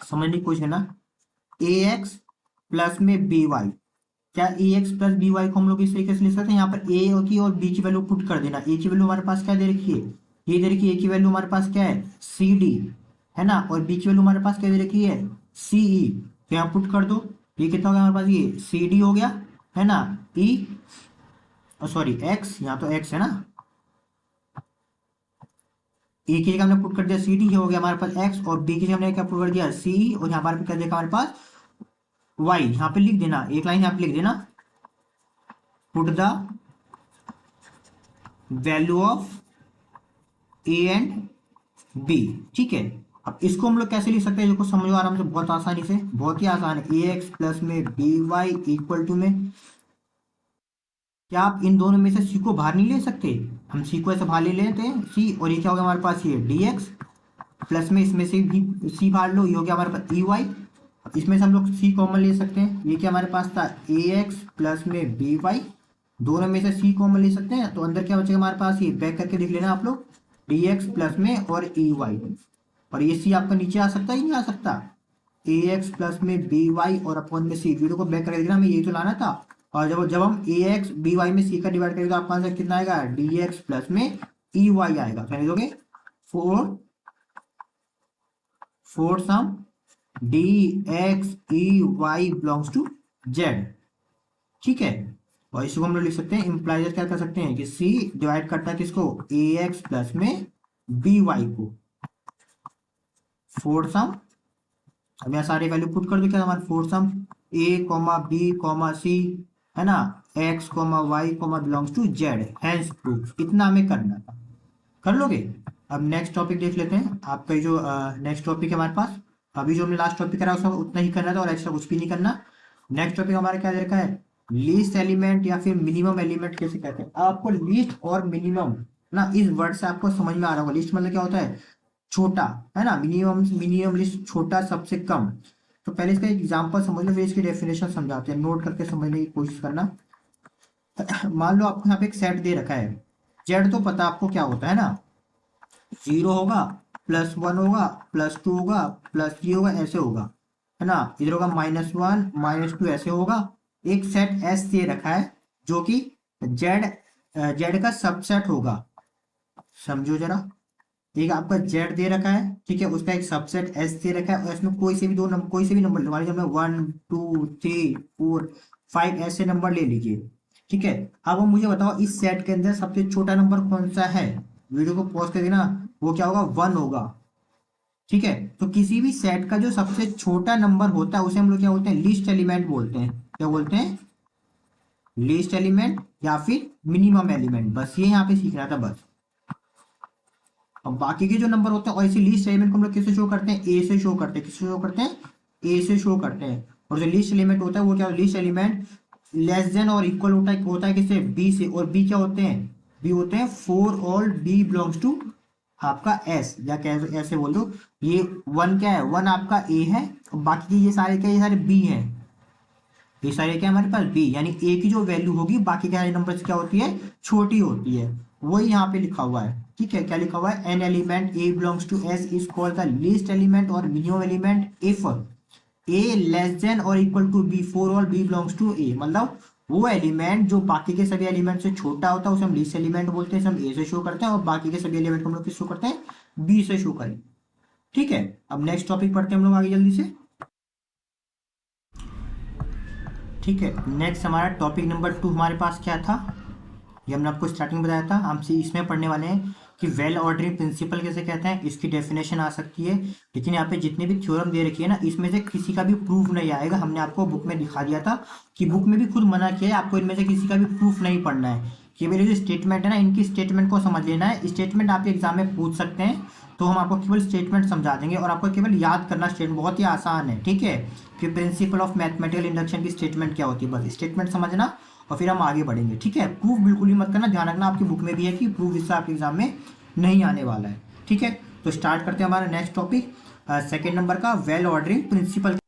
Speaker 1: समझने की कोशिश करना, ए एक्स प्लस में बी वाई, क्या ए एक्स प्लस बी वाई को हम लोग इस तरीके से लिख सकते हैं, यहाँ पर ए की और बी की वैल्यू पुट कर देना। ए की वैल्यू हमारे पास क्या दे रखी है, ये दे रखी है, ए की वैल्यू हमारे पास क्या है सी डी है ना, और बी की वैल्यू हमारे पास क्या दे रखी है सी ई, तो यहाँ पुट कर दो। ये कितना हो गया हमारे पास, ये सी डी हो गया है ना, ई सॉरी एक्स, यहाँ तो एक्स है ना, ए की जगह हमने पुट कर दिया सी डी, ये हो गया हमारे पास एक्स, और बी की जगह हमने क्या पुट कर दिया सी, और यहाँ पर क्या देखा हमारे पास वाई, यहाँ पे लिख देना एक लाइन यहाँ पे लिख देना, put the value of a and b, ठीक है। अब इसको हम लोग कैसे लिख सकते हैं, देखो समझो आराम से, बहुत आसानी से, बहुत ही आसान है। ए एक्स प्लस में बी वाई इक्वल टू में, क्या आप इन दोनों में से सी को बाहर नहीं ले सकते, हम सी को ऐसे बाहर ले लेते हैं सी, और ये क्या हो गया हमारे पास ये डी एक्स प्लस में इसमें से भी सी बाहर लो, ये हो गया हमारे पास ई वाई। इसमें से हम लोग सी कॉमन ले सकते हैं, ये क्या हमारे पास था ए एक्स प्लस में बी वाई, दोनों में से सी कॉमन ले सकते हैं, तो अंदर क्या बचेगा हमारे पास, ये बैक करके देख लेना आप लोग, डी एक्स प्लस में और ई वाई, और ये सी आपका नीचे आ सकता है ही नहीं आ सकता, ए एक्स प्लस में बी वाई और अपॉन में सी, वीडियो को बैक करके देखना, हमें यही तो लाना था। और जब जब हम ए एक्स बी वाई में सी का डिवाइड करेंगे तो आपका आंसर कितना आएगा, डी एक्स प्लस में ई वाई आएगा। कहने दोगे for for some d x e y belongs to Z, ठीक है। और इसको हम लोग लिख सकते हैं, इंप्लाइज क्या कर सकते हैं कि सी डिवाइड करता है किसको, ए एक्स प्लस में बी वाई को, फोर सम, अब यहाँ सारे वैल्यू पुट कर दो, क्या हमारे for some a comma B comma c है ना, x comma y comma belongs to Z, hence proof, इतना हमें करना था, कर लोगे। अब नेक्स्ट टॉपिक देख लेते हैं, आपका जो नेक्स्ट टॉपिक है हमारे पास, अभी जो हमने लास्ट टॉपिक करा उसका उतना ही करना था और एक्स्ट्रा कुछ भी नहीं करना। नेक्स्ट टॉपिक हमारा क्या देखा है, लीस्ट एलिमेंट या फिर मिनिमम एलिमेंट कैसे कहते हैं। आपको लीस्ट और मिनिमम ना इस वर्ड से आपको समझ में आ रहा होगा। लीस्ट मतलब क्या होता है, छोटा है ना, मिनिमम मिनिमम लिस्ट छोटा सबसे कम। तो पहले इसका एग्जांपल समझ लो, फिर इसकी डेफिनेशन समझाते हैं, नोट करके समझने की कोशिश करना। मान लो आपको यहाँ पे एक सेट दे रखा है, जेड तो पता आपको क्या होता है ना, जीरो होगा प्लस वन होगा प्लस टू होगा प्लस थ्री होगा, ऐसे होगा है ना, इधर होगा माइनस वन माइनस टू, ऐसे होगा। एक सेट एस दे रखा है जो कि जेड जेड का सबसेट होगा, समझो जरा, एक आपका जेड दे रखा है, ठीक है, उसका एक सबसेट एस दे रखा है, और इसमें कोई से भी दो नंबर, कोई से भी नंबर मान लीजिए one two three four five ऐसे नंबर ले लीजिए, ठीक है। अब मुझे बताओ इस सेट के अंदर सबसे छोटा नंबर कौन सा है, वीडियो को पॉज कर देना, वो क्या होगा, वन होगा, ठीक है। तो किसी भी सेट का जो सबसे छोटा नंबर होता है उसे हम लोग क्या बोलते हैं, लीस्ट एलिमेंट बोलते हैं, क्या बोलते हैं, लीस्ट एलिमेंट या फिर मिनिमम एलिमेंट, बस ये यहाँ पे सीखना था बस। अब बाकी के जो नंबर होते हैं, और इसी लीस्ट एलिमेंट को हम लोग किससे शो करते हैं, ए से शो करते हैं, किससे शो करते हैं, ए से शो करते हैं। और जो लीस्ट एलिमेंट होता है वो क्या, लीस्ट एलिमेंट लेस देन और इक्वल होता है किससे, बी से, और बी क्या होते हैं, बी होते हैं for all b belongs to आपका एस, या कैसे ऐसे बोल दो, ये वन क्या है, वन आपका ए है, और बाकी के ये सारे क्या, ये सारे बी हैं, ये सारे क्या हमारे पास बी, यानी ए की जो वैल्यू होगी बाकी के सारे नंबर से क्या होती है, छोटी होती है, वही यहाँ पे लिखा हुआ है, ठीक है। क्या लिखा हुआ है, an element A belongs to S is called the least element और minimum element if A less than और इक्वल टू बी फोर और बी बिलोंग्स टू ए, मतलब वो एलिमेंट जो बाकी के सभी एलिमेंट से छोटा होता है उसे हम लीस्ट एलिमेंट बोलते हैं, हम ए से शो करते हैं, और बाकी के सभी एलिमेंट को हम लोग किस शो करते हैं, बी से शो करें, ठीक है। अब नेक्स्ट टॉपिक पढ़ते हैं हम लोग आगे जल्दी से, ठीक है। नेक्स्ट हमारा टॉपिक नंबर 2 हमारे पास क्या था, ये हमने आपको स्टार्टिंग में बताया था, हम इसमें पढ़ने वाले हैं कि वेल ऑर्डरिंग प्रिंसिपल किसे कहते हैं, इसकी डेफिनेशन आ सकती है। लेकिन यहाँ पे जितने भी थ्योरम दे रखी है ना, इसमें से किसी का भी प्रूफ नहीं आएगा। हमने आपको बुक में दिखा दिया था कि बुक में भी खुद मना किया है, आपको इनमें से किसी का भी प्रूफ नहीं पढ़ना है। केवल ये जो स्टेटमेंट है ना, इनकी स्टेटमेंट को समझ लेना है। स्टेटमेंट आपके एग्जाम में पूछ सकते हैं, तो हम आपको केवल स्टेटमेंट समझा देंगे और आपको केवल याद करना स्टेटमेंट, बहुत ही आसान है, ठीक है। कि प्रिंसिपल ऑफ मैथमेटिकल इंडक्शन की स्टेटमेंट क्या होती है, बस स्टेटमेंट समझना और फिर हम आगे बढ़ेंगे, ठीक है। प्रूफ बिल्कुल ही मत करना, ध्यान रखना आपकी बुक में भी है कि प्रूफ इससे आपके एग्जाम में नहीं आने वाला है, ठीक है। तो स्टार्ट करते हैं हमारा नेक्स्ट टॉपिक, सेकेंड नंबर का वेल ऑर्डरिंग प्रिंसिपल।